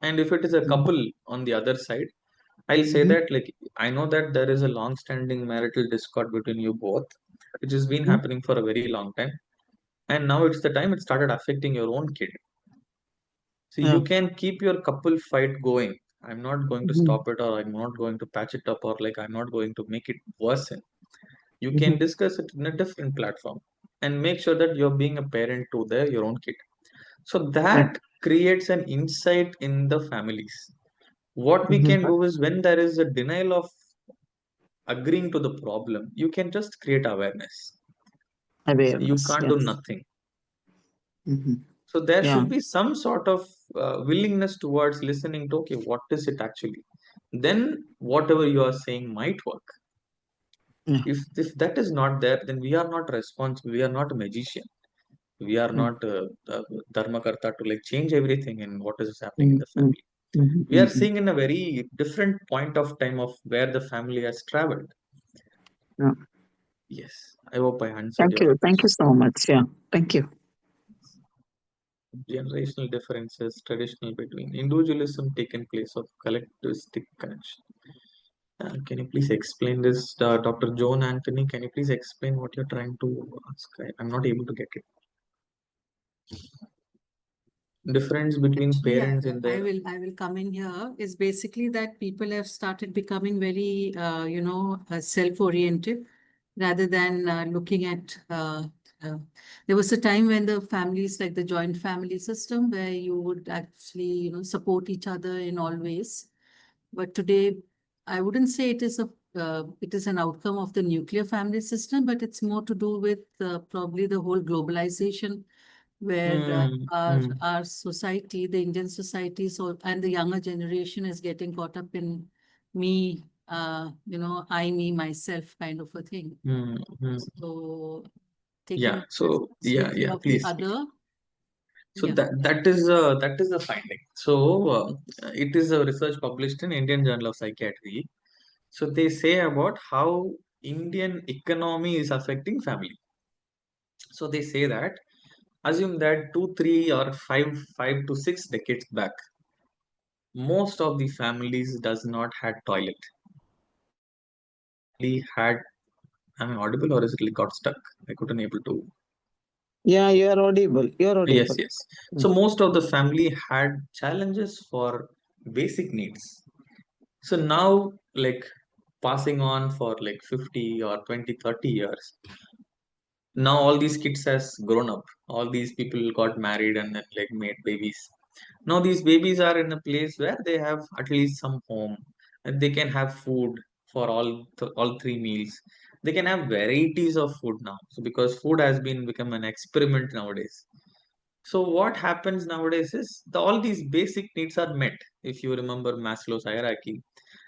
And if it is a Mm-hmm. couple on the other side, I'll say Mm-hmm. that like I know that there is a long standing marital discord between you both, which has been Mm-hmm. happening for a very long time, and now it's the time it started affecting your own kid. So Yeah. you can keep your couple fight going. I'm not going to Mm-hmm. stop it, or I'm not going to patch it up, or like I'm not going to make it worsen. You Mm-hmm. can discuss it in a different platform and make sure that you're being a parent to your own kid. So Yeah. that creates an insight in the families. What we Mm-hmm. can do is when there is a denial of agreeing to the problem, you can just create awareness. You Awareness. can't do Yes. nothing. Mm-hmm. So there Yeah. should be some sort of willingness towards listening to, okay, what is it actually? Then whatever you are saying might work. Yeah. If that is not there, then we are not responsible. We are not a magician. We are Mm-hmm. not dharmakarta to like change everything in what is happening in the Mm-hmm. family. We are Mm-hmm. seeing in a very different point of time of where the family has traveled. Yeah. Yes, I hope I answered Thank your you. Thank you question. so much. Yeah. Thank you. Generational differences, traditional between individualism taken place of collectivistic connection. Can you please explain this, Dr. Joan Anthony? Can you please explain what you're trying to ask? I'm not able to get it. Difference between Actually, parents in their. I will come in here is basically that people have started becoming very, self-oriented rather than looking at. There was a time when the families, like the joint family system, where you would actually, support each other in all ways. But today, I wouldn't say it is a it is an outcome of the nuclear family system, but it's more to do with probably the whole globalization, where our society, the Indian society, and the younger generation is getting caught up in me, I, me, myself kind of a thing. So taking perspective of the please. other. So Yeah. that is the finding. So it is a research published in Indian Journal of Psychiatry. So they say about how Indian economy is affecting family. So they say that assume that 2, 3, or 5 to 6 decades back, most of the families does not had toilet. Family had, am I audible or is it like got stuck? I couldn't able to. Yeah, you are audible. You are Yes, audible. yes. So most of the family had challenges for basic needs. So now, like passing on for like 50 or 20, 30 years, now all these kids has grown up. All these people got married and then like made babies. Now these babies are in a place where they have at least some home and they can have food for all 3 meals. They can have varieties of food now. So because food has been become an experiment nowadays. So what happens nowadays is all these basic needs are met. If you remember Maslow's hierarchy,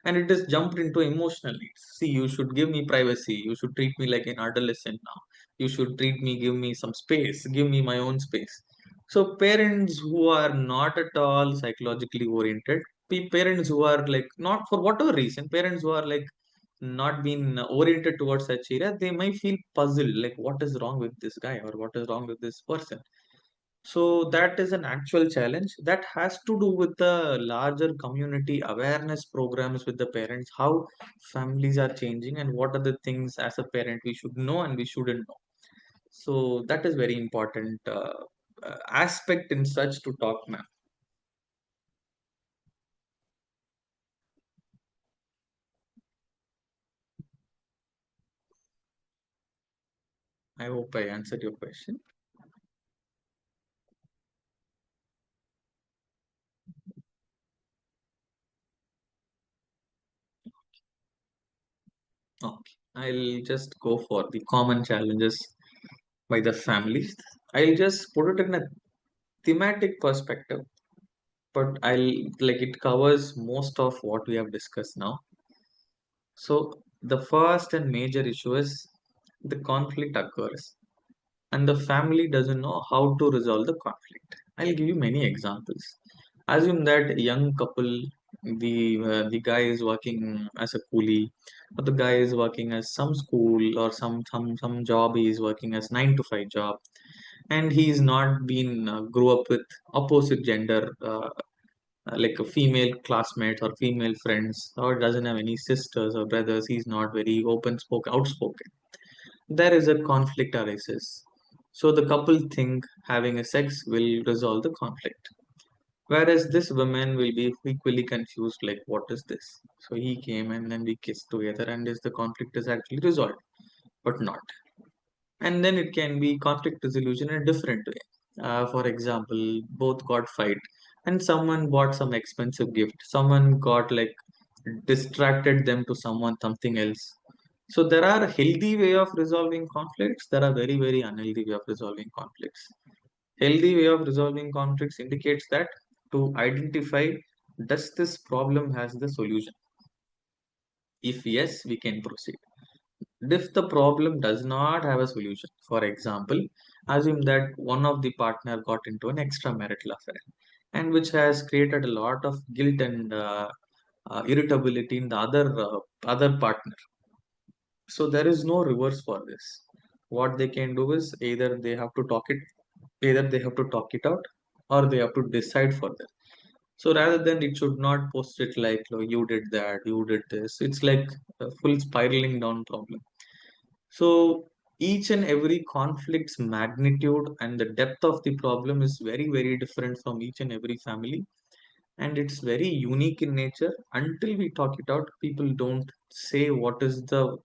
and it is jumped into emotional needs. See, you should give me privacy. You should treat me like an adolescent now. You should treat me, give me some space, give me my own space. So parents who are not at all psychologically oriented, parents who are like not for whatever reason, parents who are like not been oriented towards such area, they might feel puzzled, like what is wrong with this guy or what is wrong with this person. So that is an actual challenge that has to do with the larger community awareness programs with the parents, how families are changing and what are the things as a parent we should know and we shouldn't know. So that is very important aspect in such to talk, ma'am. I hope I answered your question. Okay, I'll just go for the common challenges by the families. I'll just put it in a thematic perspective, but I'll like it covers most of what we have discussed now. So the first and major issue is the conflict occurs and the family doesn't know how to resolve the conflict. I'll give you many examples. Assume that a young couple, the guy is working as a coolie, or the guy is working as some school or some job. He is working as 9 to 5 job, and he's not been grew up with opposite gender. Like a female classmates or female friends, or doesn't have any sisters or brothers. He's not very outspoken. There is a conflict arises. So the couple think having a sex will resolve the conflict. Whereas this woman will be equally confused, like what is this? So he came and then we kissed together, and is the conflict is actually resolved, but not. And then it can be conflict resolution in a different way. For example, both got fight and someone bought some expensive gift, someone got like distracted them to someone something else. So there are healthy way of resolving conflicts, there are very very unhealthy way of resolving conflicts. Healthy way of resolving conflicts indicates that to identify, does this problem has the solution? If yes, we can proceed. If the problem does not have a solution, for example, assume that one of the partner got into an extramarital affair, and which has created a lot of guilt and irritability in the other partner. So there is no reverse for this. What they can do is either they have to talk it out, or they have to decide further. So rather than it should not post it like, "Oh, you did that, you did this." It's like a full spiraling down problem. So each and every conflict's magnitude and the depth of the problem is very, very different from each and every family. And it's very unique in nature. Until we talk it out, people don't say what is the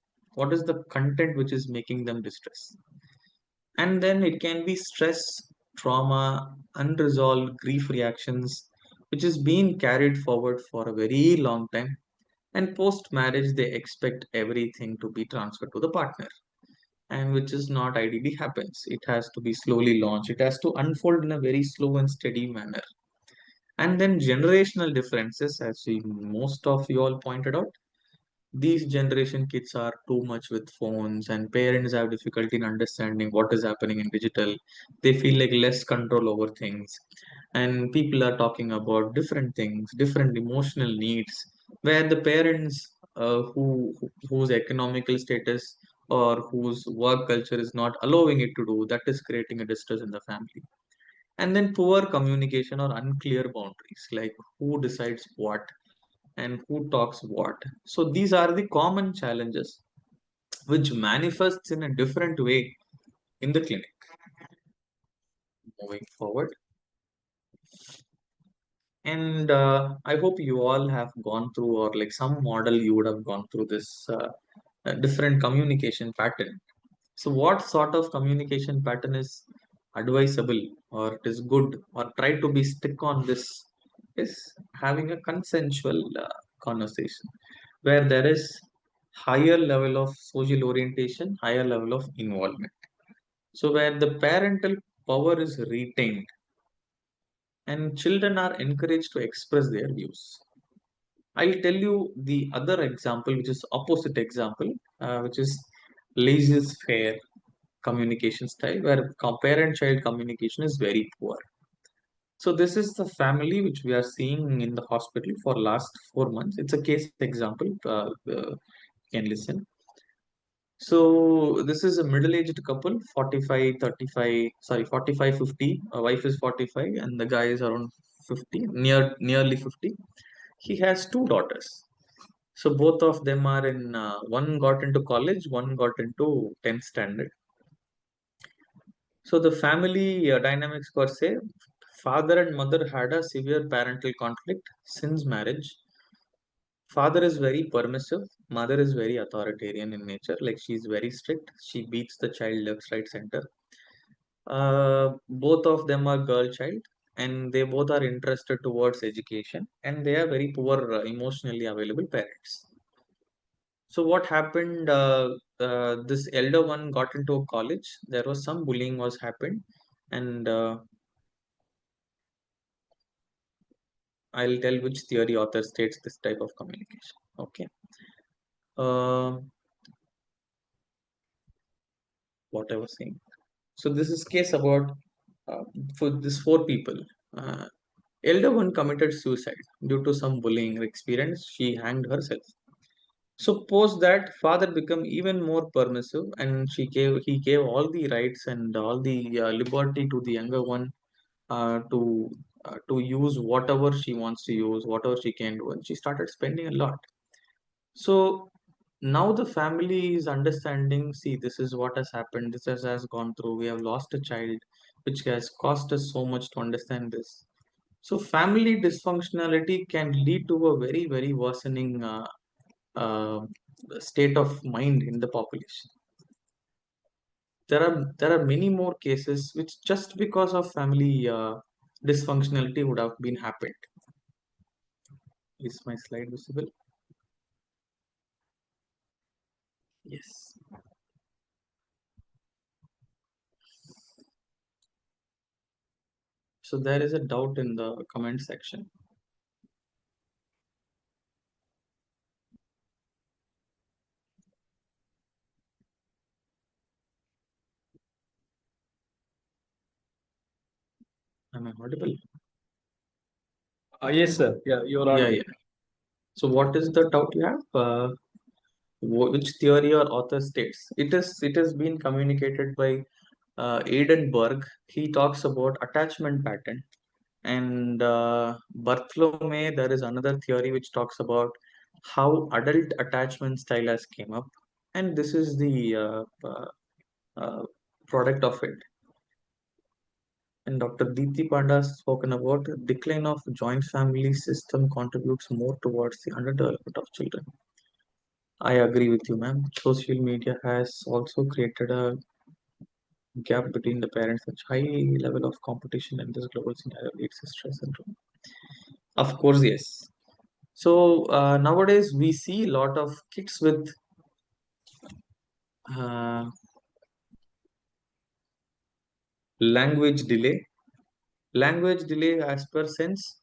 content which is making them distress. And then it can be stress, trauma, unresolved grief reactions, which is being carried forward for a very long time. And post marriage, they expect everything to be transferred to the partner, and which is not ideally happens. It has to be slowly launched, it has to unfold in a very slow and steady manner. And then generational differences, as most of you all pointed out, these generation kids are too much with phones, and parents have difficulty in understanding what is happening in digital. They feel like less control over things, and people are talking about different things, different emotional needs, where the parents whose economical status or whose work culture is not allowing it to do, that is creating a distress in the family. And then poor communication or unclear boundaries, like who decides what and who talks what. So these are the common challenges which manifests in a different way in the clinic. Moving forward, and I hope you all have gone through, or like some model you would have gone through this different communication pattern. So what sort of communication pattern is advisable, or it is good, or try to be stick on this, is having a consensual conversation where there is higher level of social orientation, higher level of involvement. So where the parental power is retained and children are encouraged to express their views. I'll tell you the other example, which is opposite example, which is laissez-faire communication style, where parent-child communication is very poor. So this is the family which we are seeing in the hospital for last 4 months. It's a case example. You can listen. So this is a middle-aged couple, 45, 35, sorry, 45, 50. A wife is 45 and the guy is around 50, nearly 50. He has two daughters. So both of them are in, one got into college, one got into 10th standard. So the family dynamics per se, father and mother had a severe parental conflict since marriage. Father is very permissive, mother is very authoritarian in nature, like she's very strict. She beats the child left, right, center. Both of them are girl child, and they both are interested towards education, and they are very poor emotionally available parents. So what happened? This elder one got into a college. There was some bullying was happened, and I'll tell which theory author states this type of communication. Okay. Uh, what I was saying. So this is case about uh, for this four people. Uh, Elder one committed suicide due to some bullying experience. She hanged herself. So post that, father became even more permissive, and he gave all the rights and all the liberty to the younger one to use whatever she wants to use, whatever she can do, and she started spending a lot. So now the family is understanding, see, this is what has happened, has gone through, we have lost a child, which has cost us so much to understand this. So family dysfunctionality can lead to a very, very worsening uh, state of mind in the population. There are many more cases which just because of family dysfunctionality would have been happened. Is my slide visible? Yes. So there is a doubt in the comment section. Am I audible? Yes, sir. Yeah, you're Yeah, audible. yeah. So what is the doubt you have? Which theory or author states? It has been communicated by Aidenberg. He talks about attachment pattern. And Bartholomew, there is another theory which talks about how adult attachment style has came up. And this is the uh, product of it. And Dr. Deepthi Panda has spoken about decline of joint family system contributes more towards the underdevelopment of children. I agree with you, ma'am. Social media has also created a gap between the parents, such high level of competition in this global scenario leads to stress syndrome. Of course, yes. So nowadays we see a lot of kids with uh, language delay. Language delay, as per sense,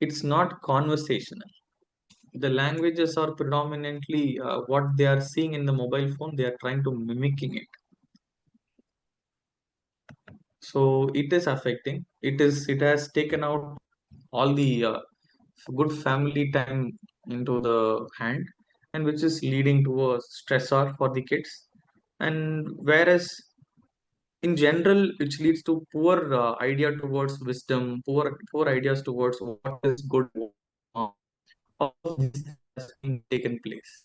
it's not conversational. The languages are predominantly what they are seeing in the mobile phone. They are trying to mimicking it. So it is affecting. It has taken out all the good family time into the hand, and which is leading to a stressor for the kids. And whereas in general, which leads to poor idea towards wisdom, poor ideas towards what is good, what is wrong. All of these things has been taken place.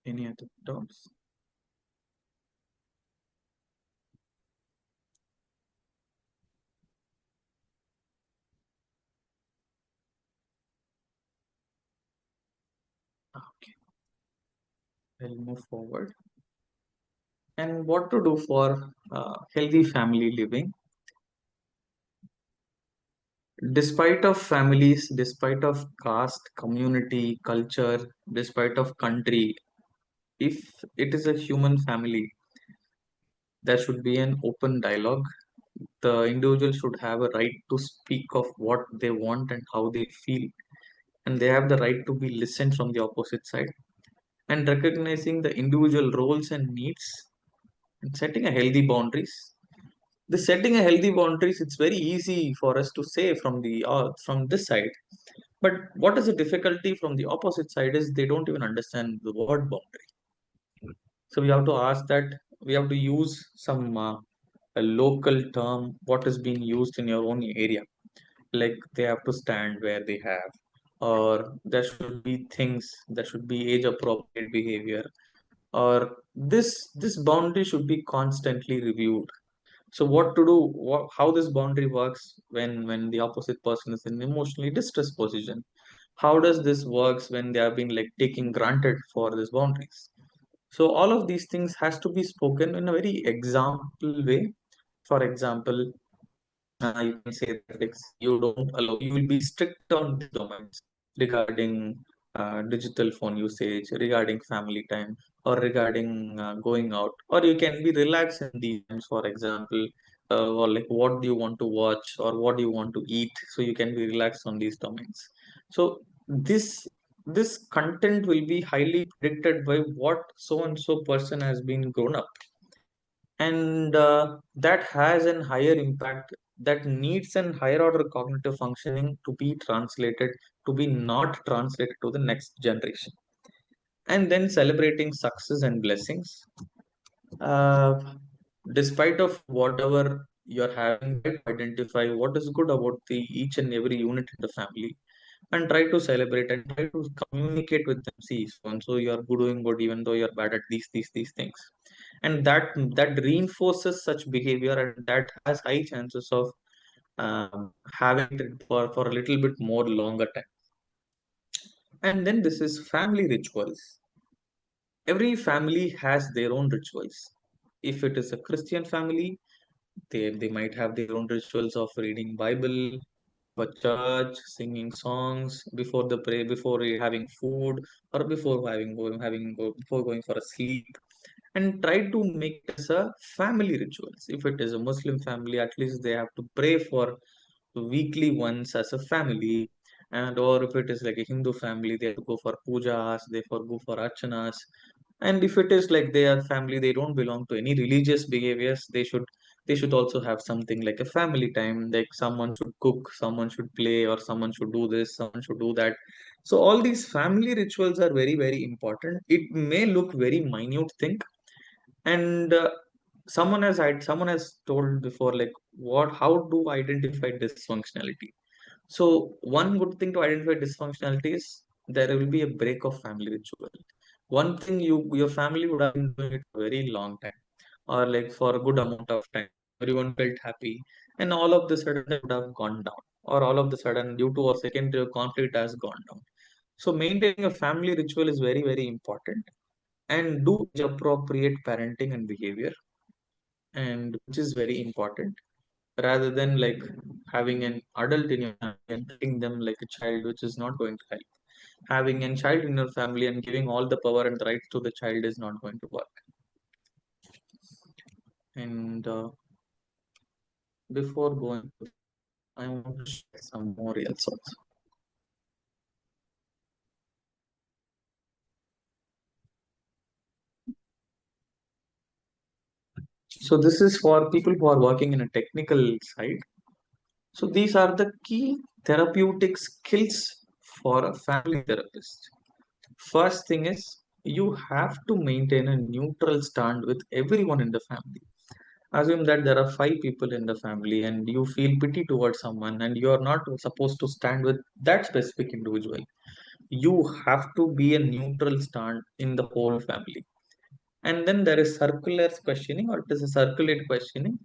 Any other doubts? Okay, I'll move forward. And what to do for healthy family living? Despite of families, despite of caste, community, culture, despite of country, if it is a human family, there should be an open dialogue. The individual should have a right to speak of what they want and how they feel, and they have the right to be listened from the opposite side. And recognizing the individual roles and needs, and setting a healthy boundaries. The setting a healthy boundaries, it's very easy for us to say from this side. But what is the difficulty from the opposite side is they don't even understand the word boundary. So we have to ask that, we have to use some a local term, what is being used in your own area. Like they have to stand where they have, or there should be things, there should be age appropriate behavior, or this boundary should be constantly reviewed. So what to do, how this boundary works when the opposite person is in emotionally distressed position, how does this works when they are being like taking granted for these boundaries. So all of these things has to be spoken in a very example way. For example, you can say that like, you don't allow, you will be strict on these domains regarding digital phone usage, regarding family time, or regarding going out, or you can be relaxed in these times. For example, or like what do you want to watch or what do you want to eat, so you can be relaxed on these domains. So this content will be highly predicted by what so and so person has been grown up, and that has an higher impact, that needs an higher order cognitive functioning to be translated, to be not translated to the next generation. And then celebrating success and blessings, uh, despite of whatever you're having, try to identify what is good about the each and every unit in the family, and try to celebrate and try to communicate with them. See, so and so you're good, doing good, even though you're bad at these things. And that reinforces such behavior, and that has high chances of having it for a little bit more longer time. And then this is family rituals. Every family has their own rituals. If it is a Christian family, they might have their own rituals of reading Bible, for church, singing songs before the pray, before having food, or before going for a sleep, and try to make it as a family rituals. If it is a Muslim family, at least they have to pray for weekly once as a family. And or if it is like a Hindu family, they have to go for pujas, they for go for archanas. And if it is like their family, they don't belong to any religious behaviors, they should also have something like a family time, like someone should cook, someone should play, or someone should do this, someone should do that. So all these family rituals are very, very important. It may look very minute thing, and someone has told before, like what how to identify dysfunctionality. So one good thing to identify dysfunctionality is there will be a break of family ritual. One thing, your family would have been doing it for a very long time, or like for a good amount of time, everyone felt happy, and all of the sudden that would have gone down, or all of the sudden due to a secondary conflict has gone down. So maintaining a family ritual is very, very important. and do age appropriate parenting and behavior, and which is very important, rather than like having an adult in your family and treating them like a child, which is not going to help. Having a child in your family and giving all the power and rights to the child is not going to work. And before going to that, I want to share some more reels also. So this is for people who are working in a technical side. So these are the key therapeutic skills for a family therapist. First thing is you have to maintain a neutral stand with everyone in the family. Assume that there are five people in the family and you feel pity towards someone and you are not supposed to stand with that specific individual. You have to be a neutral stand in the whole family. And then there is circular questioning, or it is a circulate questioning,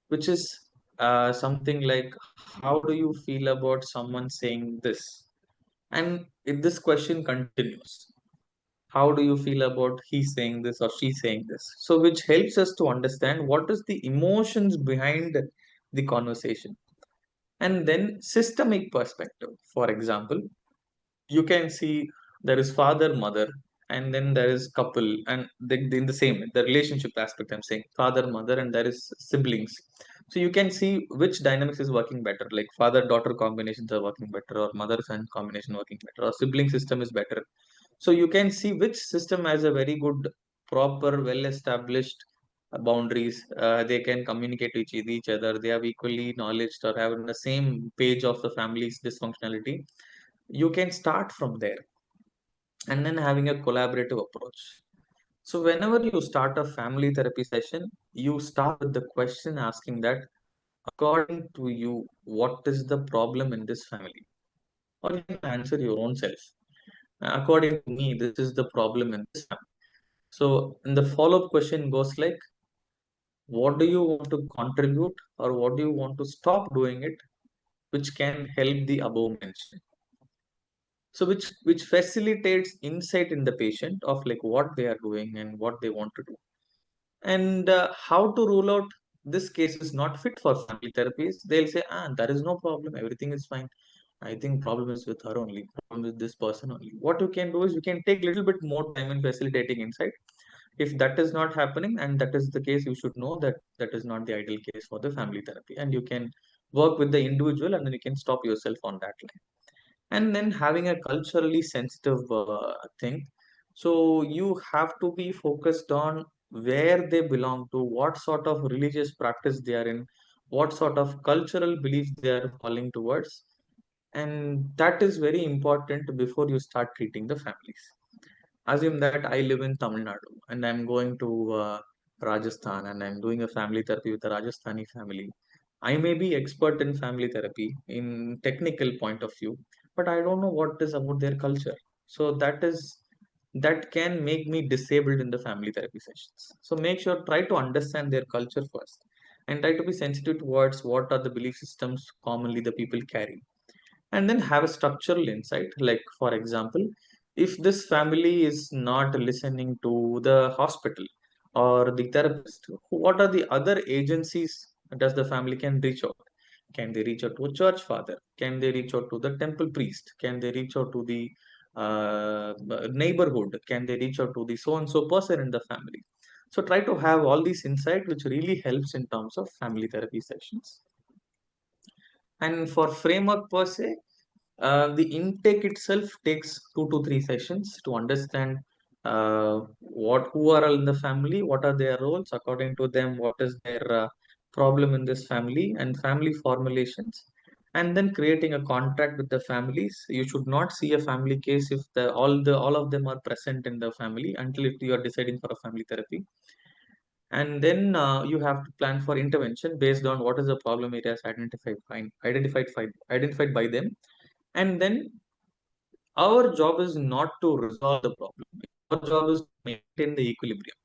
which is something like, how do you feel about someone saying this? And if this question continues, how do you feel about he saying this or she saying this? So which helps us to understand what is the emotions behind the conversation. And then systemic perspective, for example, you can see there is father mother, and then there is couple, and in the same, the relationship aspect, I'm saying father mother, and there is siblings. So you can see which dynamics is working better, like father daughter combinations are working better, or mother son combination working better, or sibling system is better. So you can see which system has a very good, proper, well established boundaries. They can communicate with each other, they have equally knowledge or have on the same page of the family's dysfunctionality. You can start from there, and then having a collaborative approach. So whenever you start a family therapy session, you start with the question asking that, according to you, what is the problem in this family? Or you can answer your own self. According to me, this is the problem in this family. So and the follow-up question goes like, what do you want to contribute, or what do you want to stop doing it, which can help the above mentioned? So which facilitates insight in the patient of like what they are doing and what they want to do, and how to rule out this case is not fit for family therapies. They'll say, ah, there is no problem, everything is fine. I think problem is with her only, problem with this person only. What you can do is you can take little bit more time in facilitating insight. If that is not happening and that is the case, you should know that that is not the ideal case for the family therapy, and you can work with the individual, and then you can stop yourself on that line. And then having a culturally sensitive thing. So you have to be focused on where they belong to, what sort of religious practice they are in, what sort of cultural beliefs they are falling towards, and that is very important before you start treating the families. Assume that I live in Tamil Nadu and I'm going to Rajasthan and I'm doing a family therapy with a Rajasthani family. I may be expert in family therapy in technical point of view, but I don't know what is about their culture. So that can make me disabled in the family therapy sessions. So make sure, try to understand their culture first, and try to be sensitive towards what are the belief systems commonly the people carry, and then have a structural insight. Like, for example, if this family is not listening to the hospital or the therapist, what are the other agencies does the family can reach out? Can they reach out to a church father? Can they reach out to the temple priest? Can they reach out to the neighborhood? Can they reach out to the so and so person in the family? So try to have all these insight, which really helps in terms of family therapy sessions. And for framework per se, the intake itself takes 2 to 3 sessions to understand what who are all in the family, what are their roles, according to them, what is their problem in this family, and family formulations, and then creating a contract with the families. You should not see a family case if all of them are present in the family until if you are deciding for a family therapy. And then you have to plan for intervention based on what is the problem areas identified by them. And then our job is not to resolve the problem. Our job is to maintain the equilibrium.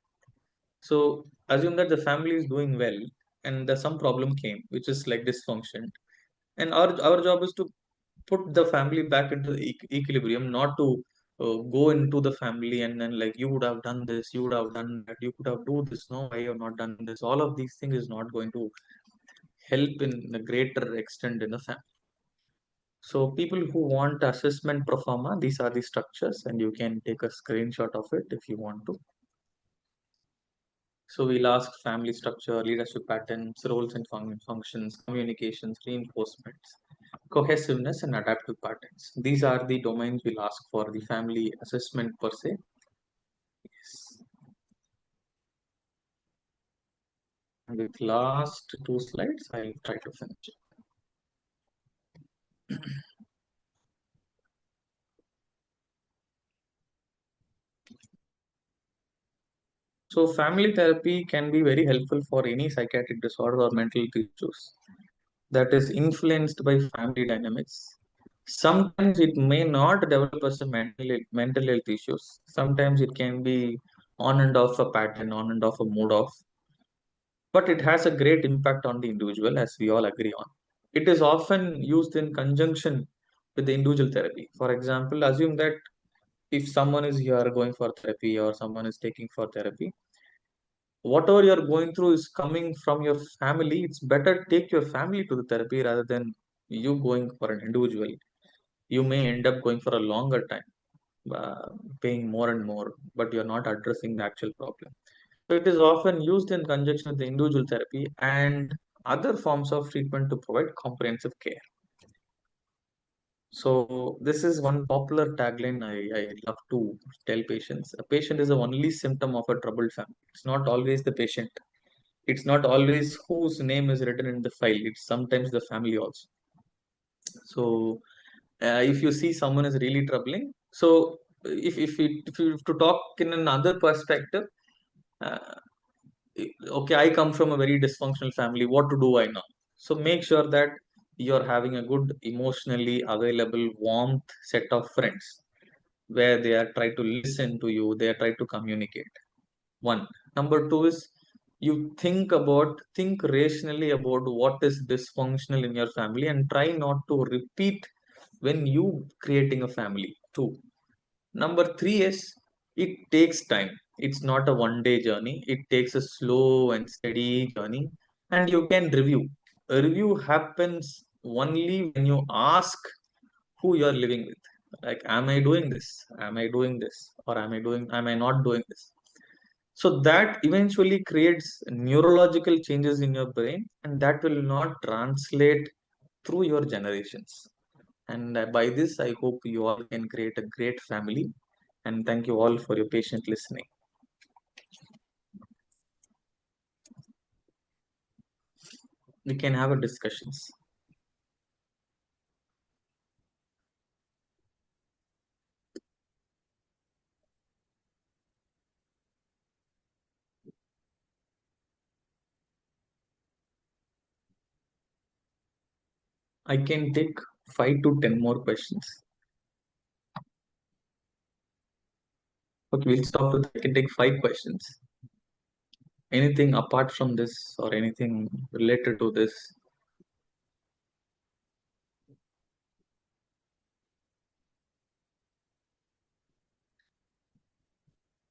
So assume that the family is doing well and there's some problem came, which is like dysfunction. And our job is to put the family back into the equilibrium, not to go into the family and then like, you would have done this, you would have done that, you could have do this, no, why you have not done this. All of these things is not going to help in a greater extent in the family. So people who want assessment pro forma, these are the structures, and you can take a screenshot of it if you want to. So we'll ask family structure, leadership patterns, roles and functions, communications, reinforcements, cohesiveness, and adaptive patterns. These are the domains we'll ask for the family assessment per se. Yes. And with last 2 slides, I'll try to finish it. So family therapy can be very helpful for any psychiatric disorder or mental health issues that is influenced by family dynamics. Sometimes it may not develop as a mental health issues. Sometimes it can be on and off a pattern, on and off a mood off. But it has a great impact on the individual, as we all agree on. It is often used in conjunction with the individual therapy. For example, assume that if someone is here going for therapy or someone is taking for therapy, whatever you're going through is coming from your family. It's better take your family to the therapy rather than you going for an individual. You may end up going for a longer time, uh, paying more and more, but you're not addressing the actual problem. So it is often used in conjunction with the individual therapy and other forms of treatment to provide comprehensive care. So this is one popular tagline I love to tell patients. A patient is the only symptom of a troubled family. It's not always the patient. It's not always whose name is written in the file. It's sometimes the family also. So if you see someone is really troubling, so if you have to talk in another perspective, uh, okay, I come from a very dysfunctional family. What to do I know? So make sure that you're having a good, emotionally available, warmth set of friends where they are trying to listen to you, they are trying to communicate. One. Number two is you think rationally about what is dysfunctional in your family and try not to repeat when you creating a family. Two. Number three is it takes time. It's not a 1 day journey. It takes a slow and steady journey, and you can review. A review happens only when you ask who you are living with. Like, am I doing this? Am I doing this? Or am I not doing this? So that eventually creates neurological changes in your brain, and that will not translate through your generations. And by this, I hope you all can create a great family. And thank you all for your patient listening. We can have a discussions. I can take 5 to 10 more questions. Okay, we'll stop with I can take 5 questions. Anything apart from this or anything related to this?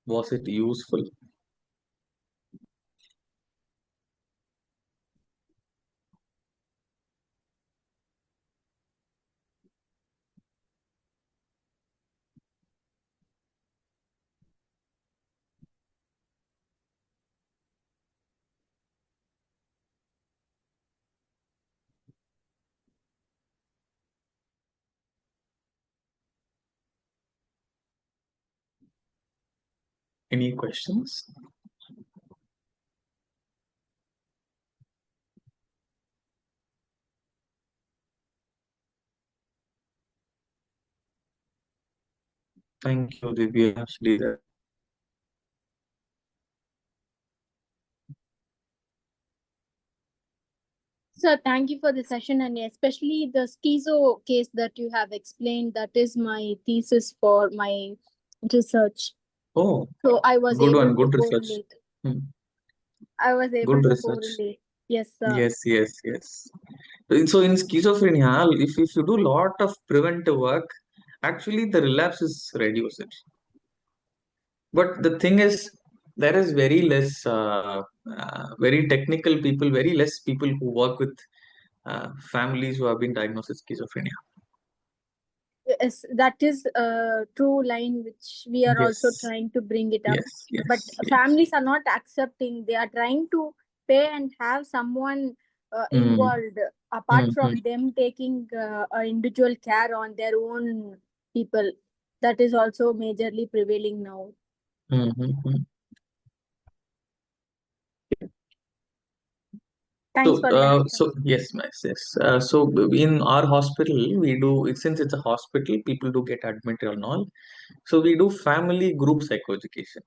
Was it useful? Any questions? Thank you, Divya, Sridhar. Sir, thank you for the session and especially the schizo case that you have explained. That is my thesis for my research. Oh, So I was good able one, to good research. correlate. Hmm. I was able Good to research. correlate. Yes, sir. Yes, yes, yes. So in schizophrenia, if you do lot of preventive work, actually the relapse is reduced. But the thing is, there is very less, very technical people, very less people who work with families who have been diagnosed with schizophrenia. Yes, that is a true line which we are also Yes, trying to bring it up. yes, yes, But yes. families are not accepting. They are trying to pay and have someone involved, apart from them taking individual care on their own people. That is also majorly prevailing now. Thanks for the answer. So yes, miss, yes. So in our hospital, we do, since it's a hospital, people do get admitted and all. So we do family group psychoeducation.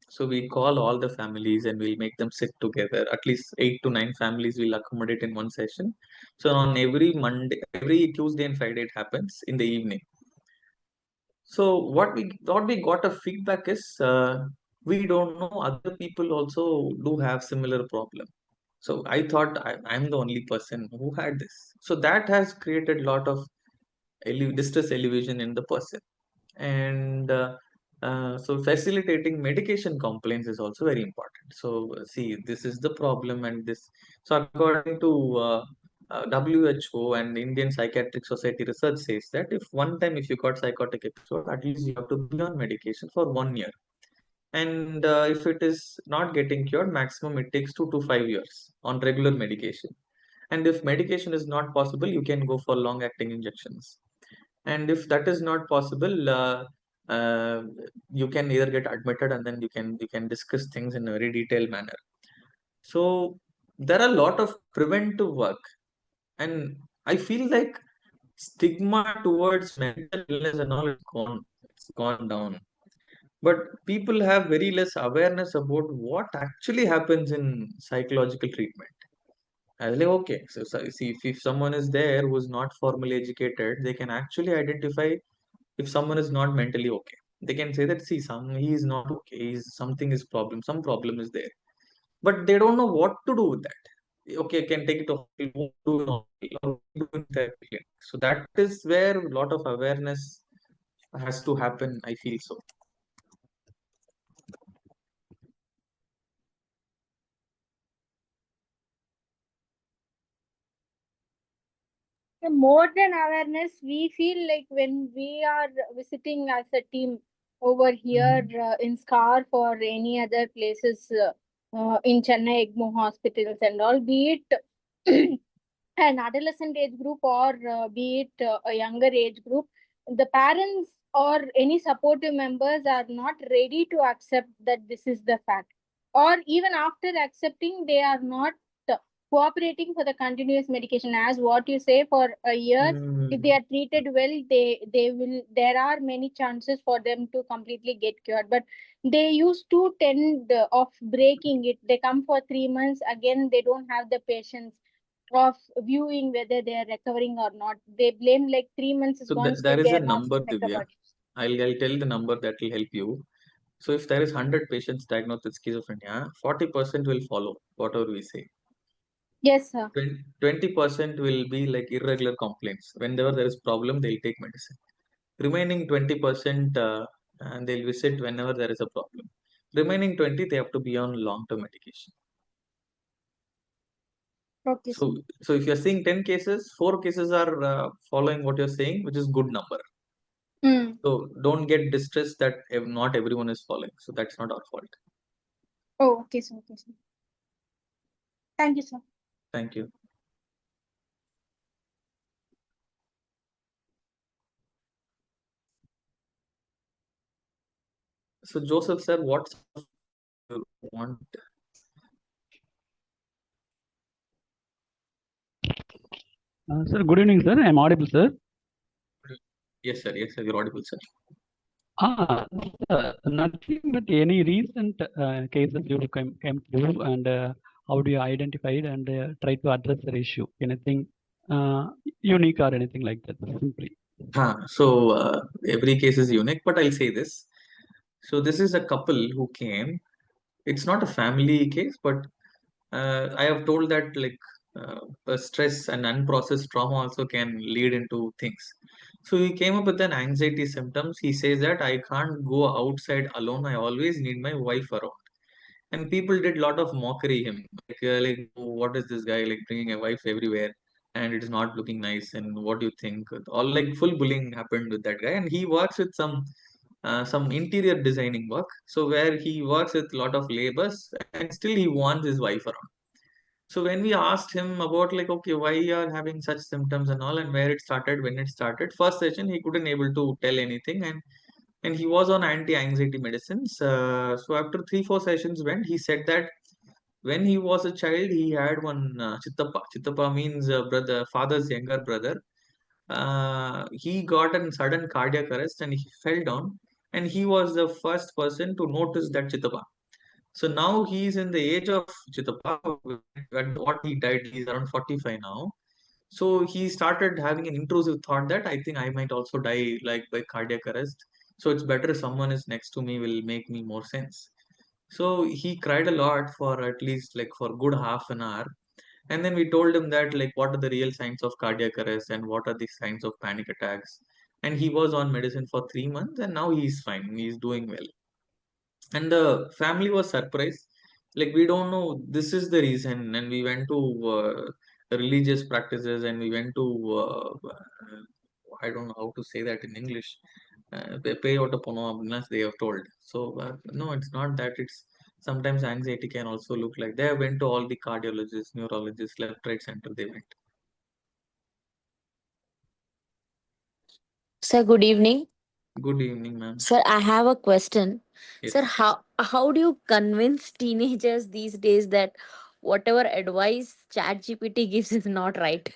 So we call all the families and we'll make them sit together. At least 8 to 9 families will accommodate in one session. So on every Monday, every Tuesday and Friday it happens in the evening. So what we got a feedback is, we don't know other people also do have similar problem. So I thought I'm the only person who had this. So that has created a lot of distress elevation in the person. And so facilitating medication complaints is also very important. So see, this is the problem, and this. So according to WHO and Indian Psychiatric Society research says that if one time if you got psychotic episode, at least you have to be on medication for 1 year. And if it is not getting cured, maximum it takes 2 to 5 years on regular medication. And if medication is not possible, you can go for long-acting injections. And if that is not possible, uh, you can either get admitted and then you can discuss things in a very detailed manner. So there are a lot of preventive work, and I feel like stigma towards mental illness and all it's gone down. But people have very less awareness about what actually happens in psychological treatment. I was like, okay, so see, if someone is there who is not formally educated, they can actually identify if someone is not mentally okay. They can say that, see, he is not okay, something is problem, some problem is there. But they don't know what to do with that. Okay, can take it to hospital, what to do in hospital, or what to do in therapy clinic. So that is where a lot of awareness has to happen, I feel so. More than awareness, we feel like when we are visiting as a team over here in Scarf or any other places in Chennai EGMO hospitals and all, be it an adolescent age group or be it a younger age group, the parents or any supportive members are not ready to accept that this is the fact. Or even after accepting, they are not cooperating for the continuous medication. As what you say, for a year, if they are treated well, they will, there are many chances for them to completely get cured. But they used to tend of breaking it. They come for 3 months, again they don't have the patience of viewing whether they are recovering or not. They blame like 3 months is So gone, still there they is a are not number, Divya. recovered. I'll tell the number that will help you. So if there is 100 patients diagnosed with schizophrenia, 40% will follow whatever we say. Yes, sir. 20% will be like irregular complaints. Whenever there is problem, they'll take medicine. Remaining 20%, and they'll visit whenever there is a problem. Remaining 20, they have to be on long-term medication. Okay, sir. So if you're seeing 10 cases, 4 cases are following what you're saying, which is good number. So don't get distressed that not everyone is following. So that's not our fault. Oh, okay, sir. Okay, sir. Thank you, sir. Thank you. So Joseph sir, what you want? Sir, good evening, sir. I'm audible, sir. Yes, sir. Yes, sir. You're audible, sir. Sir, nothing but any recent cases you came through, and how do you identify it and try to address the issue? Anything unique or anything like that, simply. So every case is unique, but I'll say this. So this is a couple who came. It's not a family case, but I have told that like stress and unprocessed trauma also can lead into things. So he came up with an anxiety symptoms. He says that I can't go outside alone. I always need my wife around. And people did a lot of mockery him. Like, "Oh, what is this guy like bringing a wife everywhere? And it is not looking nice. And what do you think?" All like full bullying happened with that guy. And he works with some interior designing work. So where he works with a lot of labors and still he wants his wife around. So when we asked him about like, okay, why you are having such symptoms and all, and where it started, when it started, first session he couldn't able to tell anything, and he was on anti-anxiety medicines. So after 3-4 sessions went, he said that when he was a child, he had one chittappa. Chittappa means brother, father's younger brother. He got a sudden cardiac arrest and he fell down, and he was the first person to notice that chittappa. So now he's in the age of Chittappa. When what he died, he's around 45 now. So he started having an intrusive thought that I think I might also die like by cardiac arrest. So it's better if someone is next to me will make me more sense. So he cried a lot for at least like for good half an hour. And then we told him that like what are the real signs of cardiac arrest and what are the signs of panic attacks. And he was on medicine for 3 months and now he's fine. He's doing well, and the family was surprised, like we don't know this is the reason, and we went to religious practices, and we went to I don't know how to say that in English. Peyote pono அப்படின்னுலாம் they have told. So no, it's not that. It's sometimes anxiety can also look like they went to all the cardiologists, neurologists, left, right, center. They went. Sir, good evening. Good evening, ma'am. Sir, I have a question. Sir, Yes. how do you convince teenagers these days that whatever advice ChatGPT gives is not right?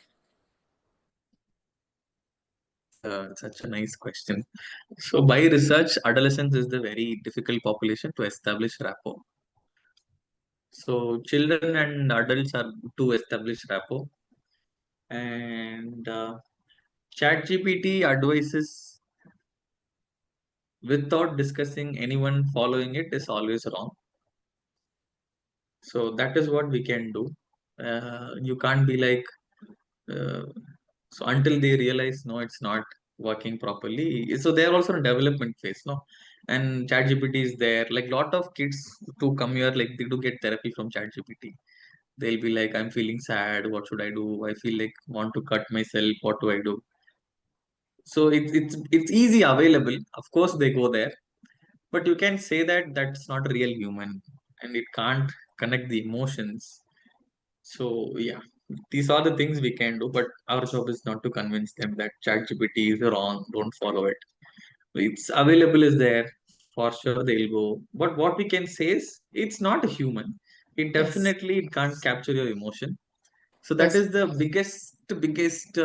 Such a nice question. So, by research, adolescence is the very difficult population to establish rapport. So, children and adults are to establish rapport, and ChatGPT advises without discussing anyone following it is always wrong. So, that is what we can do. You can't be like, uh, so until they realize, no, it's not working properly. So, they are also in development phase, no? And ChatGPT is there. Like, lot of kids to come here, like, they do get therapy from ChatGPT. They'll be like, I'm feeling sad, what should I do? I feel like want to cut myself, what do I do? So it's easy available. Of course they go there, but you can say that that's not a real human, and it can't connect the emotions. So yeah, these are the things we can do, but our job is not to convince them that ChatGPT is wrong, don't follow it. It's available is there, for sure they'll go. But what we can say is it's not a human. It Yes. definitely it can't capture your emotion. So that Yes. is the biggest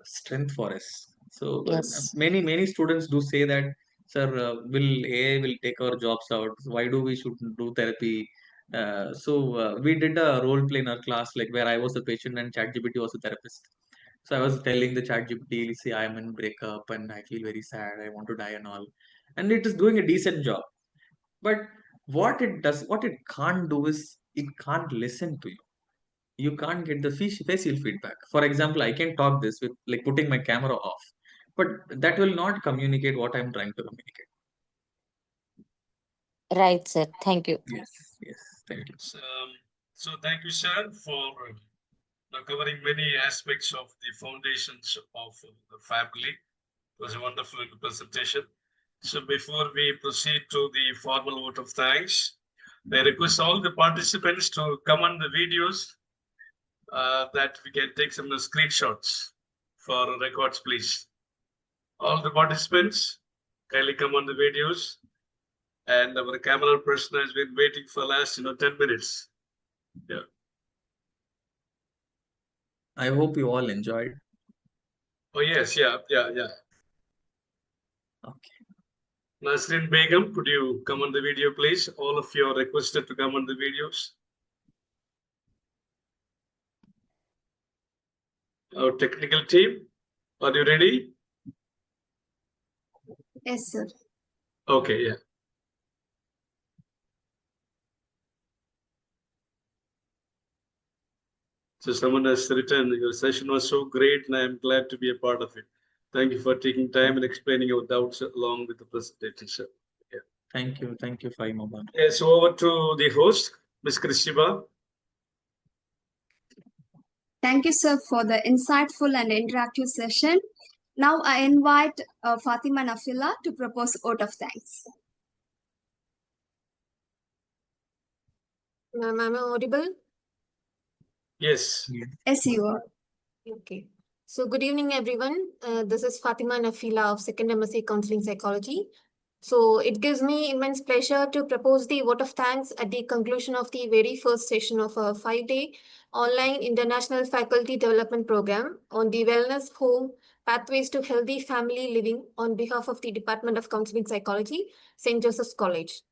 strength for us. So Yes. many students do say that, sir, will AI will take our jobs out? Why do we should do therapy? We did a role play in our class, like where I was a patient and ChatGPT was a therapist. So I was telling the ChatGPT, see, I'm in breakup and I feel very sad. I want to die and all, and it is doing a decent job. But what it can't do is it can't listen to you. You can't get the facial feedback. For example, I can talk this with like putting my camera off, but that will not communicate what I'm trying to communicate. Right, sir. Thank you. Yes, yes, thank you. So thank you, sir, for covering many aspects of the foundations of the family. It was a wonderful presentation. So before we proceed to the formal vote of thanks, I request all the participants to come on the videos that we can take some screenshots for records, please. All the participants, kindly come on the videos. And our camera person has been waiting for last 10 minutes. Yeah. I hope you all enjoyed. Oh yes, yeah. Okay. Nasrin Begum, could you come on the video, please? All of you are requested to come on the videos. Our technical team, are you ready? Yes, sir. Okay, yeah. So someone has written, your session was so great and I am glad to be a part of it. Thank you for taking time and explaining your doubts along with the presentation, sir. Yeah. Thank you, Faimaba. Yeah, so over to the host, Ms. Krishiba. Thank you, sir, for the insightful and interactive session. Now I invite Fatima Nafila to propose vote of thanks. Ma'am, am I audible? Yes. Yes, you are. Okay. So good evening, everyone. This is Fatima Nafila of Second MSc Counseling Psychology. So it gives me immense pleasure to propose the vote of thanks at the conclusion of the very first session of a 5-day online international faculty development program on the wellness home pathways to healthy family living on behalf of the Department of Counseling Psychology, St. Joseph's College.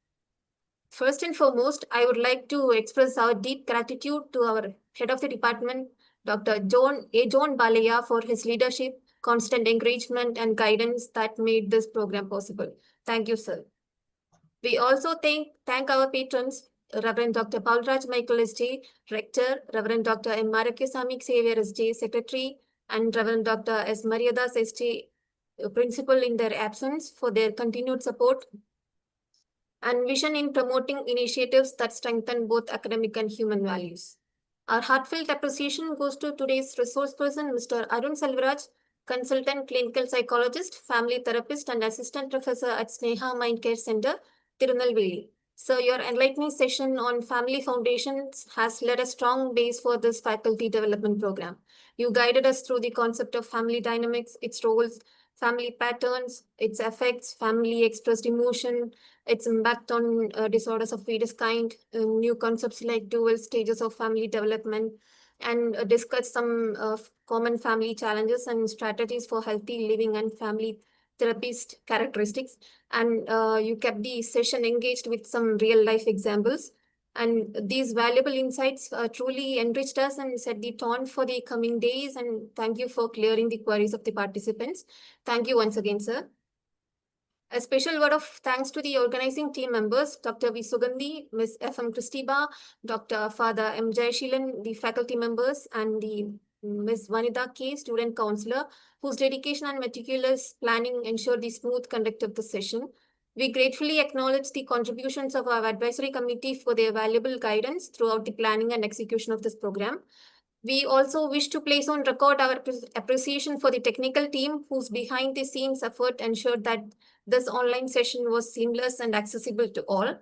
First and foremost, I would like to express our deep gratitude to our head of the department, Dr. John Balaya, for his leadership, constant encouragement, and guidance that made this program possible. Thank you, sir. We also thank our patrons, Reverend Dr. Paulraj Michael SJ, Rector, Reverend Dr. M. Marakyasamik Xavier SJ, Secretary, and Reverend Dr. S. Mariadas SJ, Principal in their absence, for their continued support and vision in promoting initiatives that strengthen both academic and human values. Our heartfelt appreciation goes to today's resource person, Mr. ARUN SELVARAJ, consultant clinical psychologist, family therapist, and assistant professor at Sneha Mind Care Center, Tirunelveli. So your enlightening session on family foundations has laid a strong base for this faculty development program. You guided us through the concept of family dynamics, its roles, family patterns, its effects, family expressed emotion, its impact on disorders of various kind, new concepts like dual stages of family development, and discuss some common family challenges and strategies for healthy living and family therapist characteristics. And you kept the session engaged with some real life examples. And these valuable insights truly enriched us and set the tone for the coming days. And thank you for clearing the queries of the participants. Thank you once again, sir. A special word of thanks to the organizing team members, Dr. V. Sugandhi, Ms. F.M. Christiba, Dr. Father M. Jayashilan, the faculty members, and the Ms. Vanida K., student counselor, whose dedication and meticulous planning ensured the smooth conduct of the session. We gratefully acknowledge the contributions of our advisory committee for their valuable guidance throughout the planning and execution of this program. We also wish to place on record our appreciation for the technical team whose behind the scenes effort ensured that this online session was seamless and accessible to all.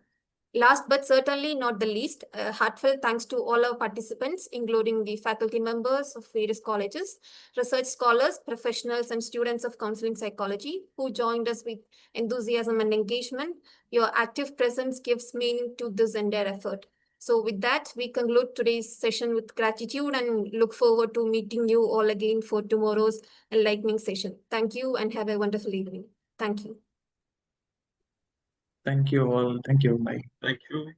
Last but certainly not the least, heartfelt thanks to all our participants, including the faculty members of various colleges, research scholars, professionals, and students of counseling psychology who joined us with enthusiasm and engagement. Your active presence gives meaning to this entire effort. So with that, we conclude today's session with gratitude and look forward to meeting you all again for tomorrow's enlightening session. Thank you and have a wonderful evening. Thank you. Thank you all. Thank you. Bye. Thank you.